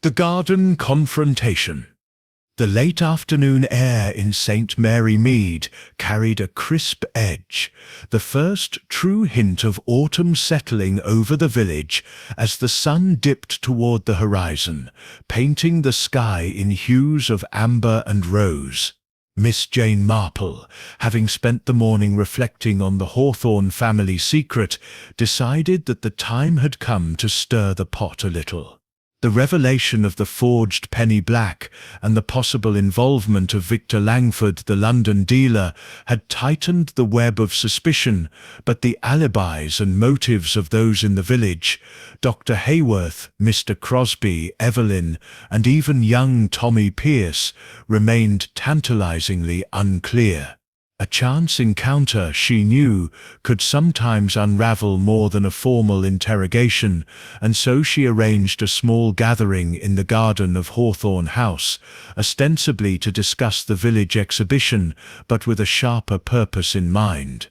The Garden Confrontation. The late afternoon air in St. Mary Mead carried a crisp edge, the first true hint of autumn settling over the village as the sun dipped toward the horizon, painting the sky in hues of amber and rose. Miss Jane Marple, having spent the morning reflecting on the Hawthorne family secret, decided that the time had come to stir the pot a little. The revelation of the forged penny black and the possible involvement of Victor Langford, the London dealer, had tightened the web of suspicion, but the alibis and motives of those in the village, Dr. Hayworth, Mr. Crosby, Evelyn, and even young Tommy Pierce, remained tantalizingly unclear. A chance encounter, she knew, could sometimes unravel more than a formal interrogation, and so she arranged a small gathering in the garden of Hawthorne House, ostensibly to discuss the village exhibition, but with a sharper purpose in mind.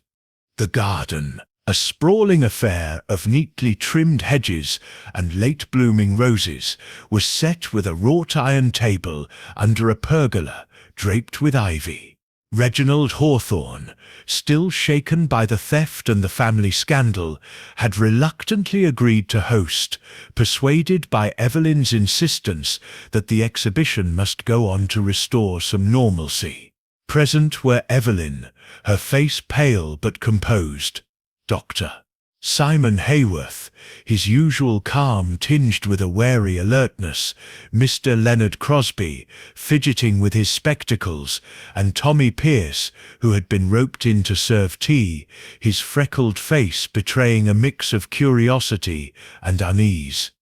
The garden, a sprawling affair of neatly trimmed hedges and late-blooming roses, was set with a wrought-iron table under a pergola draped with ivy. Reginald Hawthorne, still shaken by the theft and the family scandal, had reluctantly agreed to host, persuaded by Evelyn's insistence that the exhibition must go on to restore some normalcy. Present were Evelyn, her face pale but composed, Dr. Simon Hayworth, his usual calm tinged with a wary alertness, Mr. Leonard Crosby, fidgeting with his spectacles, and Tommy Pierce, who had been roped in to serve tea, his freckled face betraying a mix of curiosity and unease.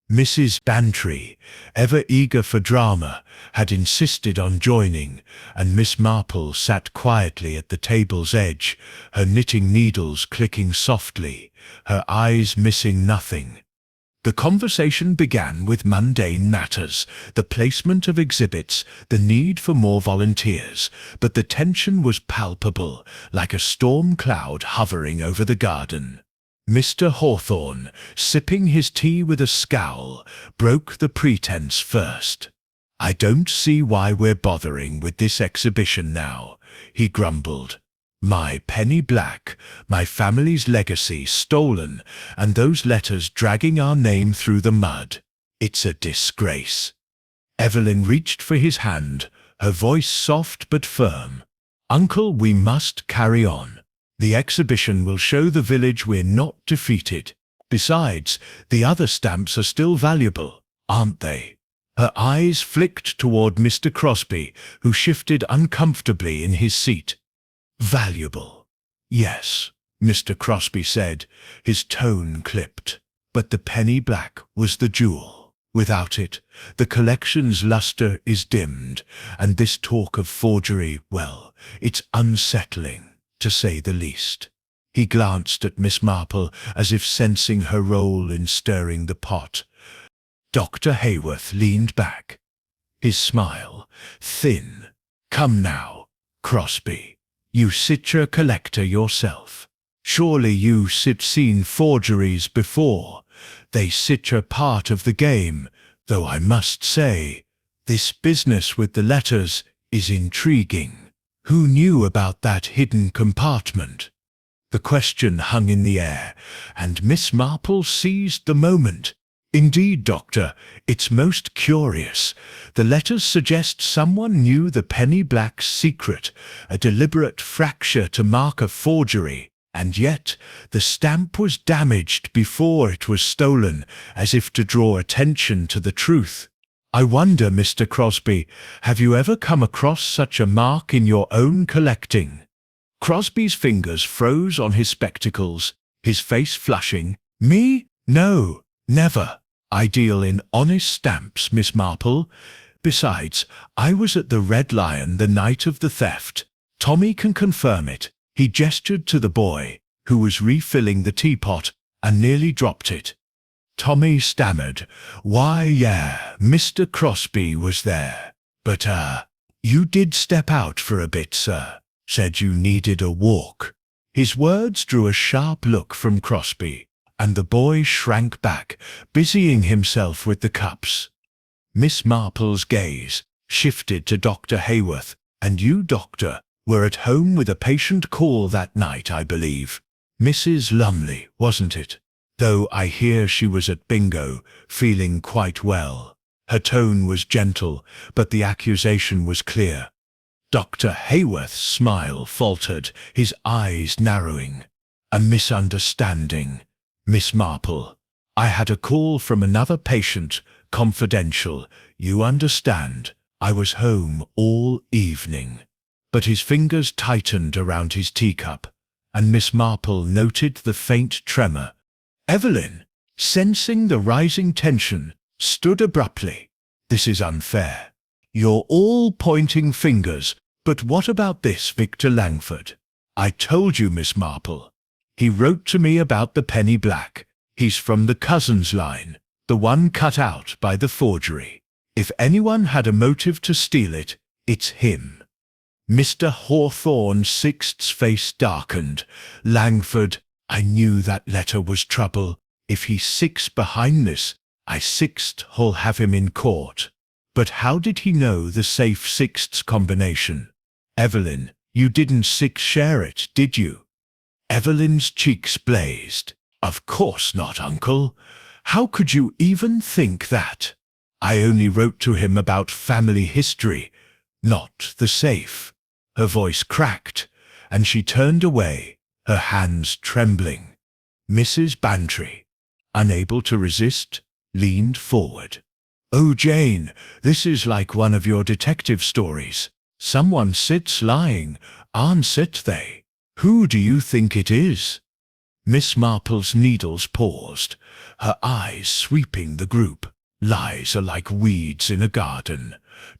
Mrs. Bantry, ever eager for drama, had insisted on joining, and Miss Marple sat quietly at the table's edge, her knitting needles clicking softly, her eyes missing nothing. The conversation began with mundane matters, the placement of exhibits, the need for more volunteers, but the tension was palpable, like a storm cloud hovering over the garden. Mr. Hawthorne, sipping his tea with a scowl, broke the pretense first. "I don't see why we're bothering with this exhibition now," he grumbled. "My penny black, my family's legacy stolen, and those letters dragging our name through the mud. It's a disgrace." Evelyn reached for his hand, her voice soft but firm. "Uncle, we must carry on. The exhibition will show the village we're not defeated. Besides, the other stamps are still valuable, aren't they?" Her eyes flicked toward Mr. Crosby, who shifted uncomfortably in his seat. "Valuable? Yes," Mr. Crosby said, his tone clipped. "But the penny black was the jewel. Without it, the collection's luster is dimmed, and this talk of forgery, well, it's unsettling, to say the least." He glanced at Miss Marple as if sensing her role in stirring the pot. Dr. Haworth leaned back, his smile thin. "Come now, Crosby. You citrus collector yourself. Surely you've seen forgeries before. They citrus part of the game, though I must say, this business with the letters is intriguing. Who knew about that hidden compartment?" The question hung in the air, and Miss Marple seized the moment. "Indeed, Doctor, it's most curious. The letters suggest someone knew the penny black's secret, a deliberate fracture to mark a forgery, and yet the stamp was damaged before it was stolen, as if to draw attention to the truth. I wonder, Mr. Crosby, have you ever come across such a mark in your own collecting?" Crosby's fingers froze on his spectacles, his face flushing. "Me? No, never. I deal in honest stamps, Miss Marple. Besides, I was at the Red Lion the night of the theft. Tommy can confirm it." He gestured to the boy, who was refilling the teapot, and nearly dropped it. Tommy stammered, "Why, yeah, Mr. Crosby was there. But, you did step out for a bit, sir. Said you needed a walk." His words drew a sharp look from Crosby, and the boy shrank back, busying himself with the cups. Miss Marple's gaze shifted to Dr. Haworth. "And you, Doctor, were at home with a patient call that night, I believe. Mrs. Lumley, wasn't it? Though I hear she was at bingo, feeling quite well." Her tone was gentle, but the accusation was clear. Dr. Haworth's smile faltered, his eyes narrowing. "A misunderstanding, Miss Marple. I had a call from another patient, confidential. You understand, I was home all evening." But his fingers tightened around his teacup, and Miss Marple noted the faint tremor. Evelyn, sensing the rising tension, stood abruptly. "This is unfair. You're all pointing fingers, but what about this Victor Langford? I told you, Miss Marple. He wrote to me about the penny black. He's from the cousins line, the one cut out by the forgery. If anyone had a motive to steal it, it's him." Mr. Hawthorne's Sixth's face darkened. "Langford, I knew that letter was trouble. If he's six behind this, I sixth he'll have him in court." But how did he know the safe sixths combination? "Evelyn, you didn't six share it, did you?" Evelyn's cheeks blazed. "Of course not, Uncle. How could you even think that? I only wrote to him about family history, not the safe." Her voice cracked, and she turned away, her hands trembling. Mrs. Bantry, unable to resist, leaned forward. "Oh, Jane, this is like one of your detective stories. Someone sits lying, aren't they? Who do you think it is?" Miss Marple's needles paused, her eyes sweeping the group. Lies are like weeds in a garden,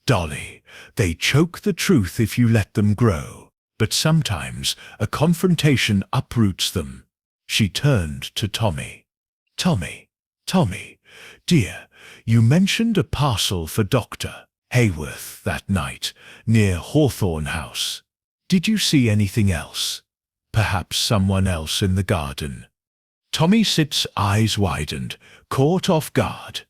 Dolly. They choke the truth if you let them grow, but sometimes a confrontation uproots them. She turned to Tommy. Tommy, dear, you mentioned a parcel for Dr. Hayworth that night near Hawthorne House. Did you see anything else? Perhaps someone else in the garden? Tommy Sit's eyes widened, caught off guard.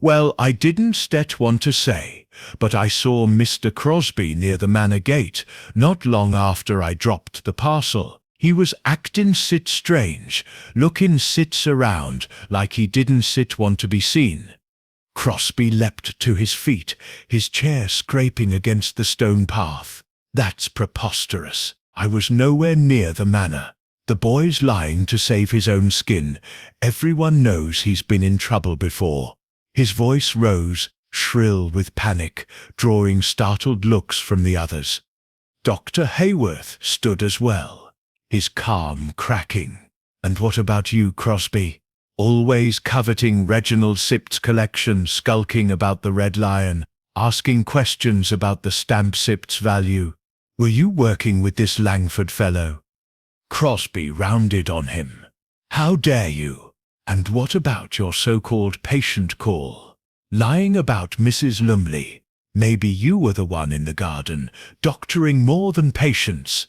Well, I didn't want to say, but I saw Mr. Crosby near the manor gate not long after I dropped the parcel. He was acting strange, looking around like he didn't want to be seen. Crosby leapt to his feet, his chair scraping against the stone path. That's preposterous. I was nowhere near the manor. The boy's lying to save his own skin. Everyone knows he's been in trouble before. His voice rose, shrill with panic, drawing startled looks from the others. Dr. Hayworth stood as well, his calm cracking. And what about you, Crosby? Always coveting Reginald Sipt's collection, skulking about the Red Lion, asking questions about the stamp Sipt's value. Were you working with this Langford fellow? Crosby rounded on him. How dare you? And what about your so-called patient call? Lying about Mrs. Lumley. Maybe you were the one in the garden, doctoring more than patients.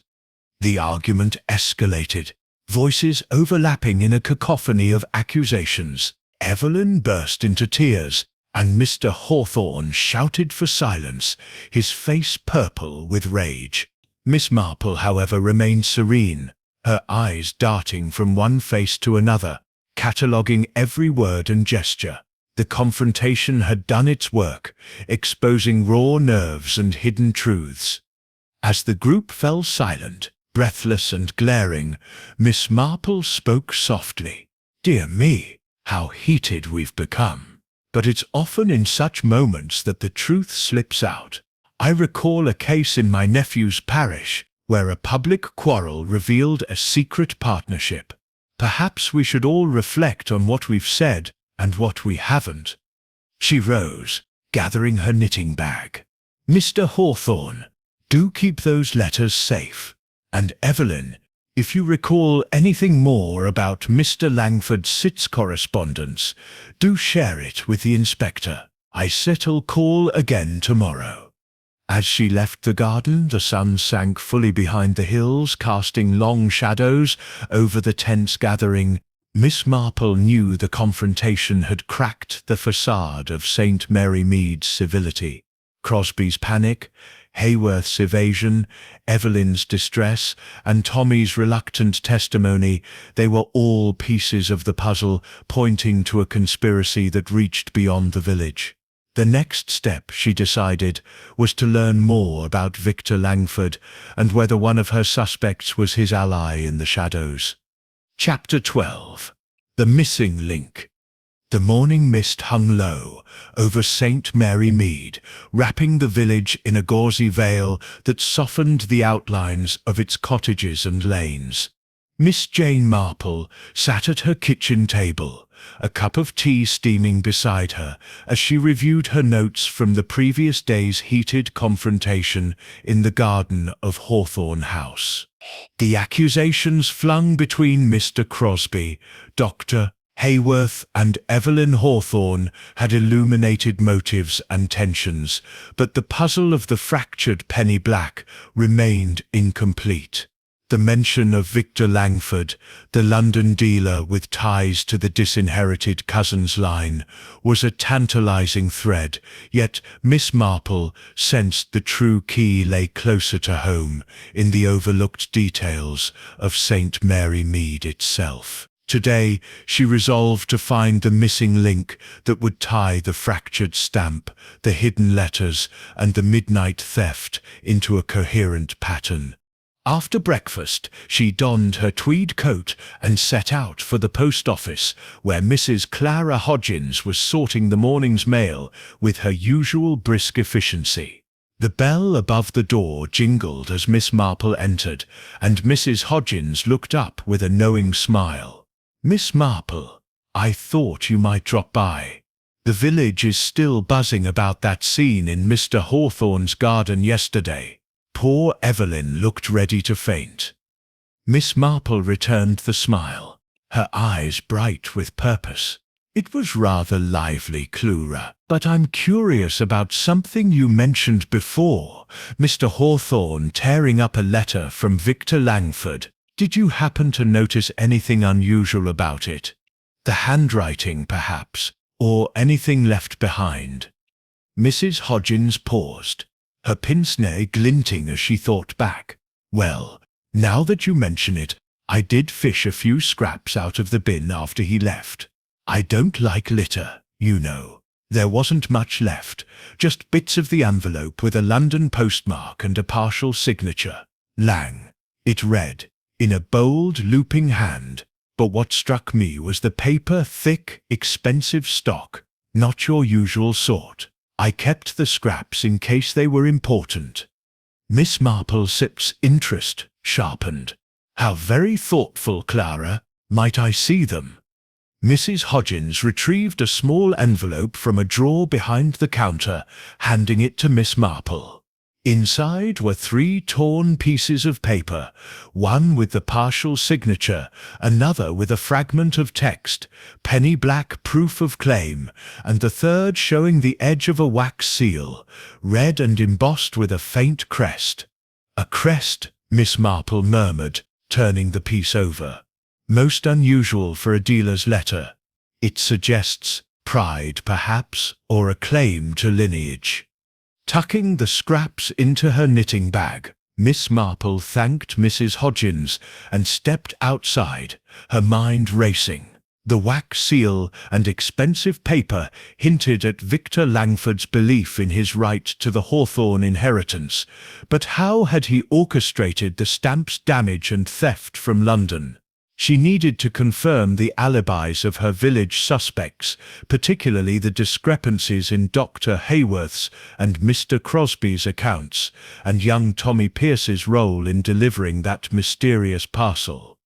The argument escalated, voices overlapping in a cacophony of accusations. Evelyn burst into tears, and Mr. Hawthorne shouted for silence, his face purple with rage. Miss Marple, however, remained serene, her eyes darting from one face to another, cataloguing every word and gesture. The confrontation had done its work, exposing raw nerves and hidden truths. As the group fell silent, breathless and glaring, Miss Marple spoke softly. Dear me, how heated we've become. But it's often in such moments that the truth slips out. I recall a case in my nephew's parish, where a public quarrel revealed a secret partnership. Perhaps we should all reflect on what we've said and what we haven't. She rose, gathering her knitting bag. Mr. Hawthorne, do keep those letters safe. And Evelyn, if you recall anything more about Mr. Langford Sit's correspondence, do share it with the inspector. I'll call again tomorrow. As she left the garden, the sun sank fully behind the hills, casting long shadows over the tense gathering. Miss Marple knew the confrontation had cracked the facade of St. Mary Mead's civility. Crosby's panic, Hayworth's evasion, Evelyn's distress, and Tommy's reluctant testimony, they were all pieces of the puzzle pointing to a conspiracy that reached beyond the village. The next step, she decided, was to learn more about Victor Langford and whether one of her suspects was his ally in the shadows. Chapter 12. The Missing Link. The morning mist hung low over St. Mary Mead, wrapping the village in a gauzy veil that softened the outlines of its cottages and lanes. Miss Jane Marple sat at her kitchen table, a cup of tea steaming beside her, as she reviewed her notes from the previous day's heated confrontation in the garden of Hawthorne House. The accusations flung between Mr. Crosby, Dr. Hayworth and Evelyn Hawthorne had illuminated motives and tensions, but the puzzle of the fractured penny black remained incomplete. The mention of Victor Langford, the London dealer with ties to the disinherited cousins line, was a tantalizing thread, yet Miss Marple sensed the true key lay closer to home, in the overlooked details of St. Mary Mead itself. Today, she resolved to find the missing link that would tie the fractured stamp, the hidden letters, and the midnight theft into a coherent pattern. After breakfast, she donned her tweed coat and set out for the post office, where Mrs. Clara Hodgins was sorting the morning's mail with her usual brisk efficiency. The bell above the door jingled as Miss Marple entered, and Mrs. Hodgins looked up with a knowing smile. "Miss Marple, I thought you might drop by. The village is still buzzing about that scene in Mr. Hawthorne's garden yesterday." Poor Evelyn looked ready to faint. Miss Marple returned the smile, her eyes bright with purpose. "It was rather lively, Clara, but I'm curious about something you mentioned before, Mr. Hawthorne tearing up a letter from Victor Langford. Did you happen to notice anything unusual about it? The handwriting, perhaps, or anything left behind?" Mrs. Hodgins paused, her pince-nez glinting as she thought back. "Well, now that you mention it, I did fish a few scraps out of the bin after he left. I don't like litter, you know. There wasn't much left, just bits of the envelope with a London postmark and a partial signature. Lang, it read, in a bold, looping hand. But what struck me was the paper, thick, expensive stock, not your usual sort. I kept the scraps in case they were important." Miss Marple Sip's interest sharpened. "How very thoughtful, Clara. Might I see them?" Mrs. Hodgins retrieved a small envelope from a drawer behind the counter, handing it to Miss Marple. Inside were 3 torn pieces of paper, one with the partial signature, another with a fragment of text, penny black proof of claim, and the third showing the edge of a wax seal, red and embossed with a faint crest. "A crest," Miss Marple murmured, turning the piece over. "Most unusual for a dealer's letter. It suggests pride, perhaps, or a claim to lineage." Tucking the scraps into her knitting bag, Miss Marple thanked Mrs. Hodgins and stepped outside, her mind racing. The wax seal and expensive paper hinted at Victor Langford's belief in his right to the Hawthorne inheritance, but how had he orchestrated the stamp's damage and theft from London? She needed to confirm the alibis of her village suspects, particularly the discrepancies in Dr. Hayworth's and Mr. Crosby's accounts, and young Tommy Pierce's role in delivering that mysterious parcel.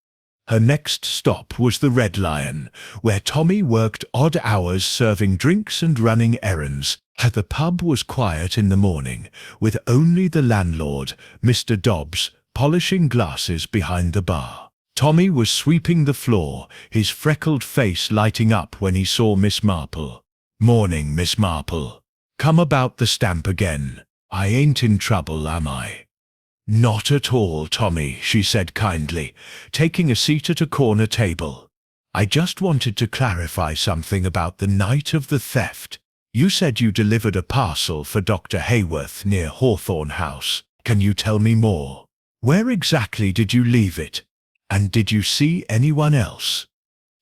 Her next stop was the Red Lion, where Tommy worked odd hours serving drinks and running errands. The pub was quiet in the morning, with only the landlord, Mr. Dobbs, polishing glasses behind the bar. Tommy was sweeping the floor, his freckled face lighting up when he saw Miss Marple. "Morning, Miss Marple. Come about the stamp again. I ain't in trouble, am I?" "Not at all, Tommy," she said kindly, taking a seat at a corner table. "I just wanted to clarify something about the night of the theft. You said you delivered a parcel for Dr. Hayworth near Hawthorne House. Can you tell me more? Where exactly did you leave it? And did you see anyone else?"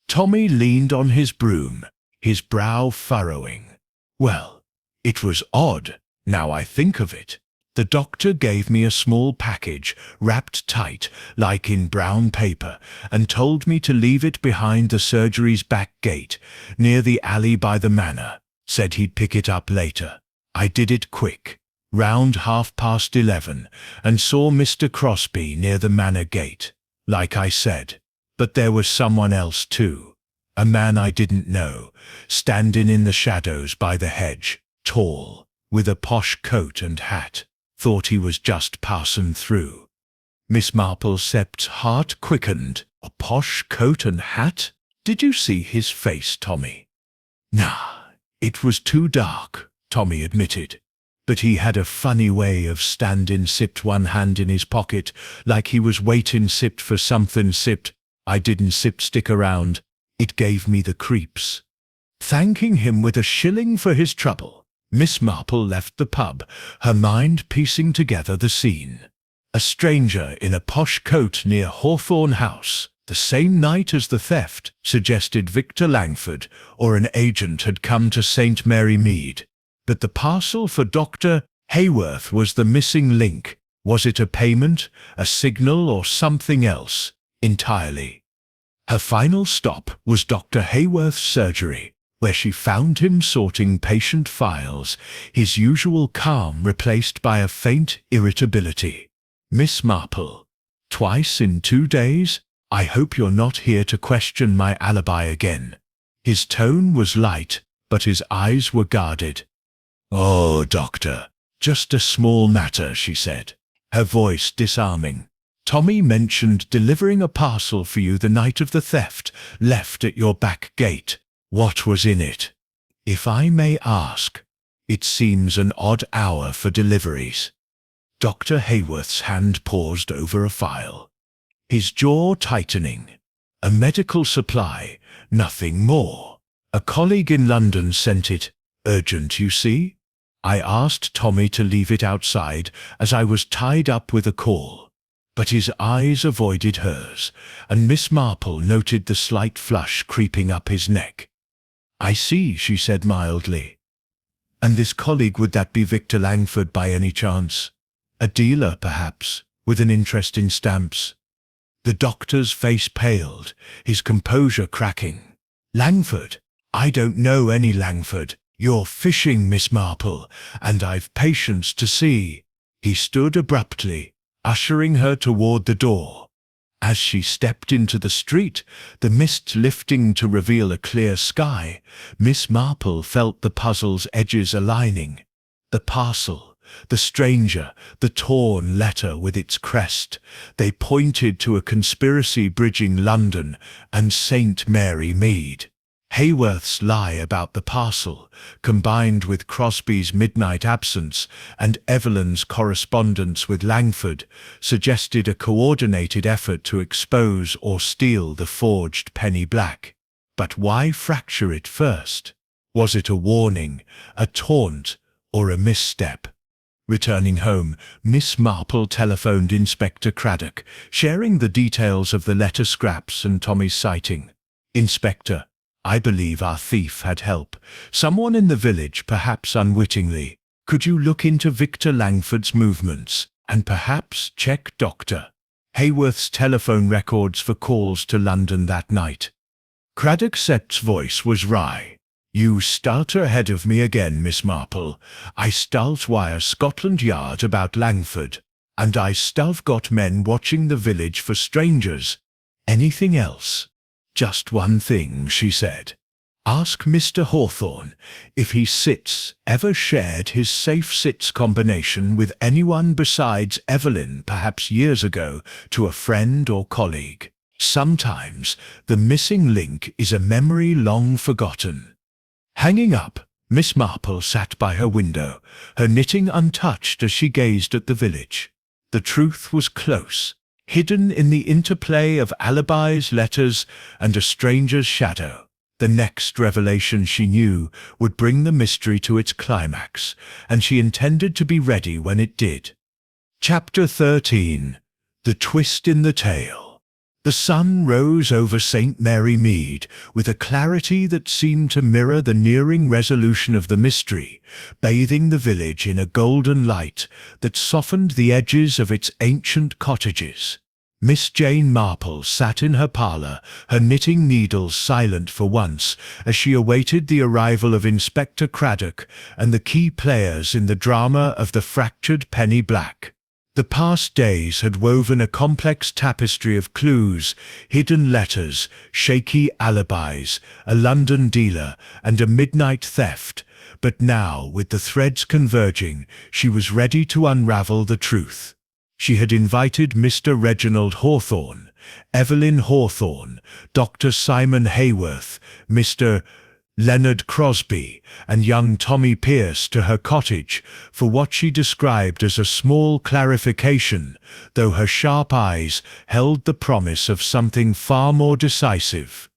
Tommy leaned on his broom, his brow furrowing. "Well, it was odd, now I think of it. The doctor gave me a small package, wrapped tight, like in brown paper, and told me to leave it behind the surgery's back gate, near the alley by the manor. Said he'd pick it up later. I did it quick, round 11:30, and saw Mr. Crosby near the manor gate. Like I said, but there was someone else too, a man I didn't know, standing in the shadows by the hedge, tall, with a posh coat and hat. Thought he was just passing through." Miss Marple Sept's heart quickened. "A posh coat and hat? Did you see his face, Tommy?" "Nah, it was too dark," Tommy admitted. "But he had a funny way of standing sipped one hand in his pocket, like he was waiting sipped for something sipped. I didn't stick around. It gave me the creeps." Thanking him with a shilling for his trouble, Miss Marple left the pub, her mind piecing together the scene. A stranger in a posh coat near Hawthorne House, the same night as the theft, suggested Victor Langford, or an agent had come to St. Mary Mead. But the parcel for Dr. Hayworth was the missing link. Was it a payment, a signal, or something else entirely? Her final stop was Dr. Hayworth's surgery, where she found him sorting patient files, his usual calm replaced by a faint irritability. "Miss Marple, twice in 2 days? I hope you're not here to question my alibi again." His tone was light, but his eyes were guarded. "Oh, doctor, just a small matter," she said, her voice disarming. "Tommy mentioned delivering a parcel for you the night of the theft, left at your back gate. What was in it? If I may ask, it seems an odd hour for deliveries." Dr. Hayworth's hand paused over a file, his jaw tightening. "A medical supply, nothing more. A colleague in London sent it. Urgent, you see. I asked Tommy to leave it outside as I was tied up with a call." But his eyes avoided hers, and Miss Marple noted the slight flush creeping up his neck. "I see," she said mildly. "And this colleague, would that be Victor Langford by any chance? A dealer, perhaps, with an interest in stamps?" The doctor's face paled, his composure cracking. "Langford? I don't know any Langford. You're fishing, Miss Marple, and I've patience to see." He stood abruptly, ushering her toward the door. As she stepped into the street, the mist lifting to reveal a clear sky, Miss Marple felt the puzzle's edges aligning. The parcel, the stranger, the torn letter with its crest, they pointed to a conspiracy bridging London and St. Mary Mead. Hayworth's lie about the parcel, combined with Crosby's midnight absence and Evelyn's correspondence with Langford, suggested a coordinated effort to expose or steal the forged penny black. But why fracture it first? Was it a warning, a taunt, or a misstep? Returning home, Miss Marple telephoned Inspector Craddock, sharing the details of the letter scraps and Tommy's sighting. "Inspector, I believe our thief had help. Someone in the village, perhaps unwittingly. Could you look into Victor Langford's movements, and perhaps check Dr. Hayworth's telephone records for calls to London that night?" Craddock's voice was wry. "You start ahead of me again, Miss Marple. I start wire Scotland Yard about Langford, and I still got men watching the village for strangers. Anything else?" "Just one thing," she said. "Ask Mr. Hawthorne if he ever shared his safe sits combination with anyone besides Evelyn, perhaps years ago, to a friend or colleague. Sometimes the missing link is a memory long forgotten." Hanging up, Miss Marple sat by her window, her knitting untouched as she gazed at the village. The truth was close, hidden in the interplay of alibis, letters, and a stranger's shadow. The next revelation, she knew, would bring the mystery to its climax, and she intended to be ready when it did. Chapter 13. The Twist in the Tale. The sun rose over St. Mary Mead with a clarity that seemed to mirror the nearing resolution of the mystery, bathing the village in a golden light that softened the edges of its ancient cottages. Miss Jane Marple sat in her parlour, her knitting needles silent for once, as she awaited the arrival of Inspector Craddock and the key players in the drama of the fractured penny black. The past days had woven a complex tapestry of clues, hidden letters, shaky alibis, a London dealer, and a midnight theft, but now, with the threads converging, she was ready to unravel the truth. She had invited Mr. Reginald Hawthorne, Evelyn Hawthorne, Dr. Simon Hayworth, Mr. Leonard Crosby, and young Tommy Pierce to her cottage for what she described as a small clarification, though her sharp eyes held the promise of something far more decisive.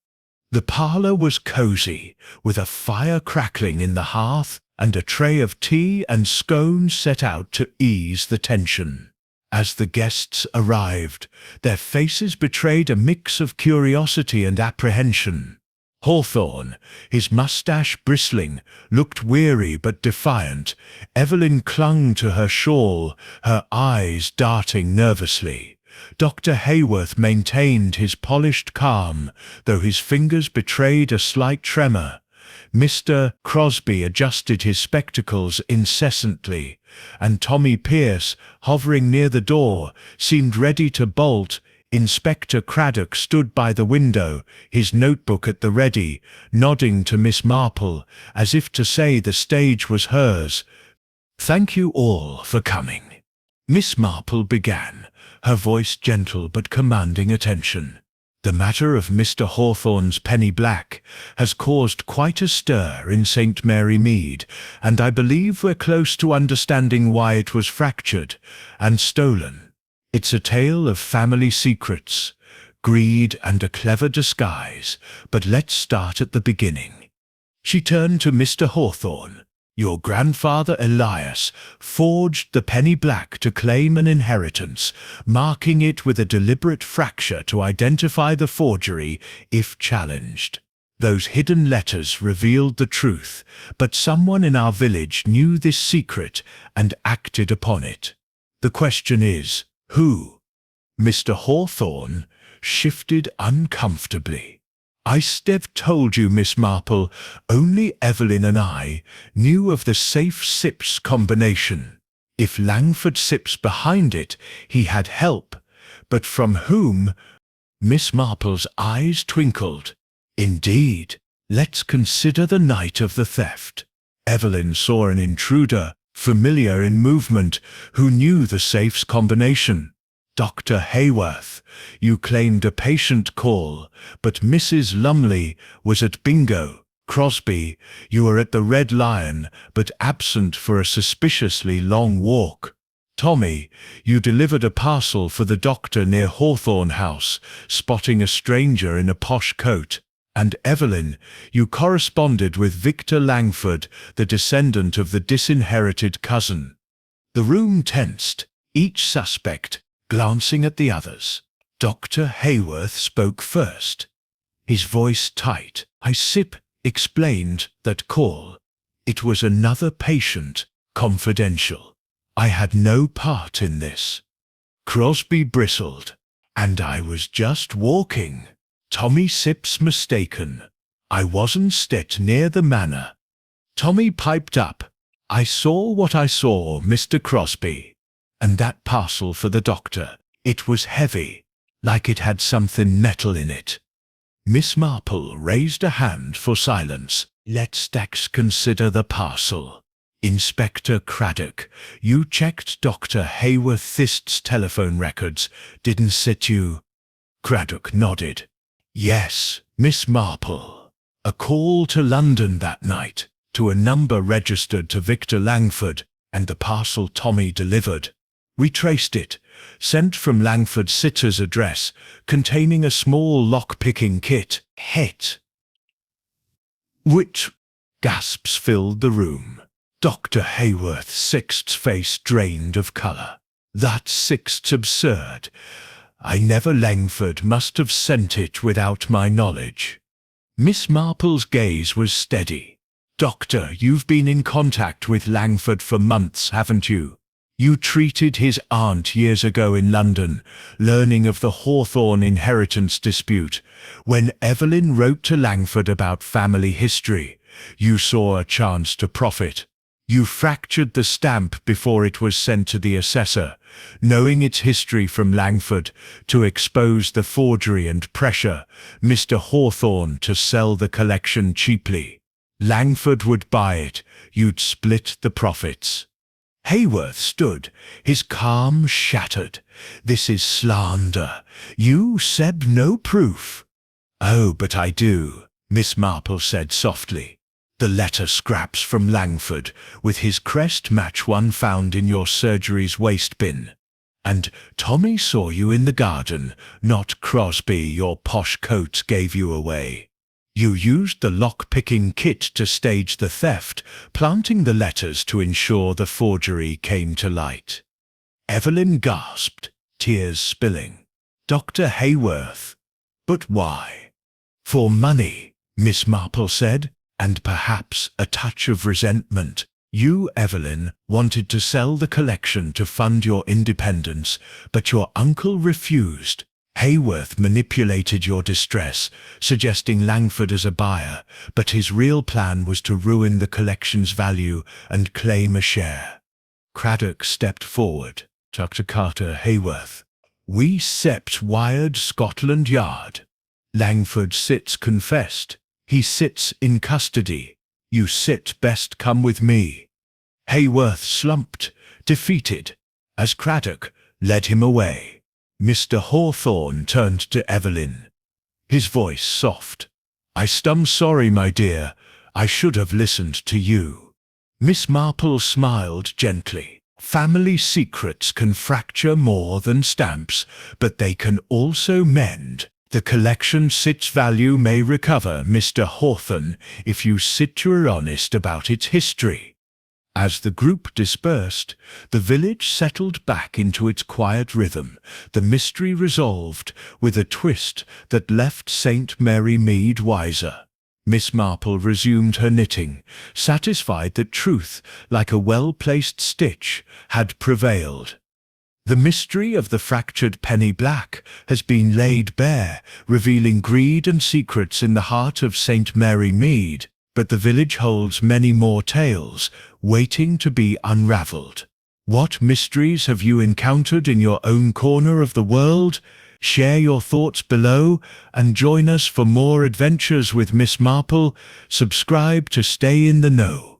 The parlour was cosy, with a fire crackling in the hearth and a tray of tea and scones set out to ease the tension. As the guests arrived, their faces betrayed a mix of curiosity and apprehension. Hawthorne, his moustache bristling, looked weary but defiant. Evelyn clung to her shawl, her eyes darting nervously. Dr. Hayworth maintained his polished calm, though his fingers betrayed a slight tremor. Mr. Crosby adjusted his spectacles incessantly, and Tommy Pierce, hovering near the door, seemed ready to bolt. Inspector Craddock stood by the window, his notebook at the ready, nodding to Miss Marple, as if to say the stage was hers. "Thank you all for coming," Miss Marple began, her voice gentle but commanding attention. "The matter of Mr. Hawthorne's penny black has caused quite a stir in St. Mary Mead, and I believe we're close to understanding why it was fractured and stolen. It's a tale of family secrets, greed and a clever disguise, but let's start at the beginning." She turned to Mr. Hawthorne. "Your grandfather Elias forged the penny black to claim an inheritance, marking it with a deliberate fracture to identify the forgery if challenged. Those hidden letters revealed the truth, but someone in our village knew this secret and acted upon it. The question is, who?" Mr. Hawthorne shifted uncomfortably. "I've told you, Miss Marple, only Evelyn and I knew of the safe Sips combination. If Langford Sips behind it, he had help. But from whom?" Miss Marple's eyes twinkled. "Indeed. Let's consider the night of the theft. Evelyn saw an intruder, familiar in movement, who knew the safe's combination. Dr. Hayworth, you claimed a patient call, but Mrs. Lumley was at bingo. Crosby, you were at the Red Lion, but absent for a suspiciously long walk. Tommy, you delivered a parcel for the doctor near Hawthorne House, spotting a stranger in a posh coat. And Evelyn, you corresponded with Victor Langford, the descendant of the disinherited cousin." The room tensed, each suspect glancing at the others. Dr. Hayworth spoke first, his voice tight. "I explained that call. It was another patient, confidential. I had no part in this." Crosby bristled. "And I was just walking. Tommy Sips mistaken. I wasn't near the manor." Tommy piped up. "I saw what I saw, Mr. Crosby. And that parcel for the doctor, it was heavy, like it had something metal in it." Miss Marple raised a hand for silence. "Let's consider the parcel. Inspector Craddock, you checked Dr. Hayworth's telephone records, didn't you?" Craddock nodded. "Yes, Miss Marple. A call to London that night, to a number registered to Victor Langford, and the parcel Tommy delivered. We traced it, sent from Langford's sitter's address, containing a small lock-picking kit. Which gasps filled the room. Dr. Hayworth's face drained of colour. "That's absurd. I never. Langford must have sent it without my knowledge." Miss Marple's gaze was steady. "Doctor, you've been in contact with Langford for months, haven't you? You treated his aunt years ago in London, learning of the Hawthorne inheritance dispute. When Evelyn wrote to Langford about family history, you saw a chance to profit. You fractured the stamp before it was sent to the assessor, knowing its history from Langford, to expose the forgery and pressure Mr. Hawthorne to sell the collection cheaply. Langford would buy it, you'd split the profits." Hayworth stood, his calm shattered. "This is slander. You said no proof." "Oh, but I do," Miss Marple said softly. "The letter scraps from Langford, with his crest match one found in your surgery's waste bin. And Tommy saw you in the garden, not Crosby. Your posh coat gave you away. You used the lock-picking kit to stage the theft, planting the letters to ensure the forgery came to light." Evelyn gasped, tears spilling. "Dr. Hayworth. But why?" "For money," Miss Marple said, "and perhaps a touch of resentment. You, Evelyn, wanted to sell the collection to fund your independence, but your uncle refused. Hayworth manipulated your distress, suggesting Langford as a buyer, but his real plan was to ruin the collection's value and claim a share. Craddock stepped forward. Dr. Carter Hayworth. We sept wired Scotland Yard. Langford sits confessed. He sits in custody. You sit best come with me. Hayworth slumped, defeated, as Craddock led him away. Mr. Hawthorne turned to Evelyn, his voice soft. I'm sorry, my dear. I should have listened to you. Miss Marple smiled gently. Family secrets can fracture more than stamps, but they can also mend. The collection's value may recover, Mr. Hawthorne, if you sit you're honest about its history. As the group dispersed, the village settled back into its quiet rhythm, the mystery resolved with a twist that left St. Mary Mead wiser. Miss Marple resumed her knitting, satisfied that truth, like a well-placed stitch, had prevailed. The mystery of the fractured penny black has been laid bare, revealing greed and secrets in the heart of St. Mary Mead. But the village holds many more tales, waiting to be unraveled. What mysteries have you encountered in your own corner of the world? Share your thoughts below and join us for more adventures with Miss Marple. Subscribe to stay in the know.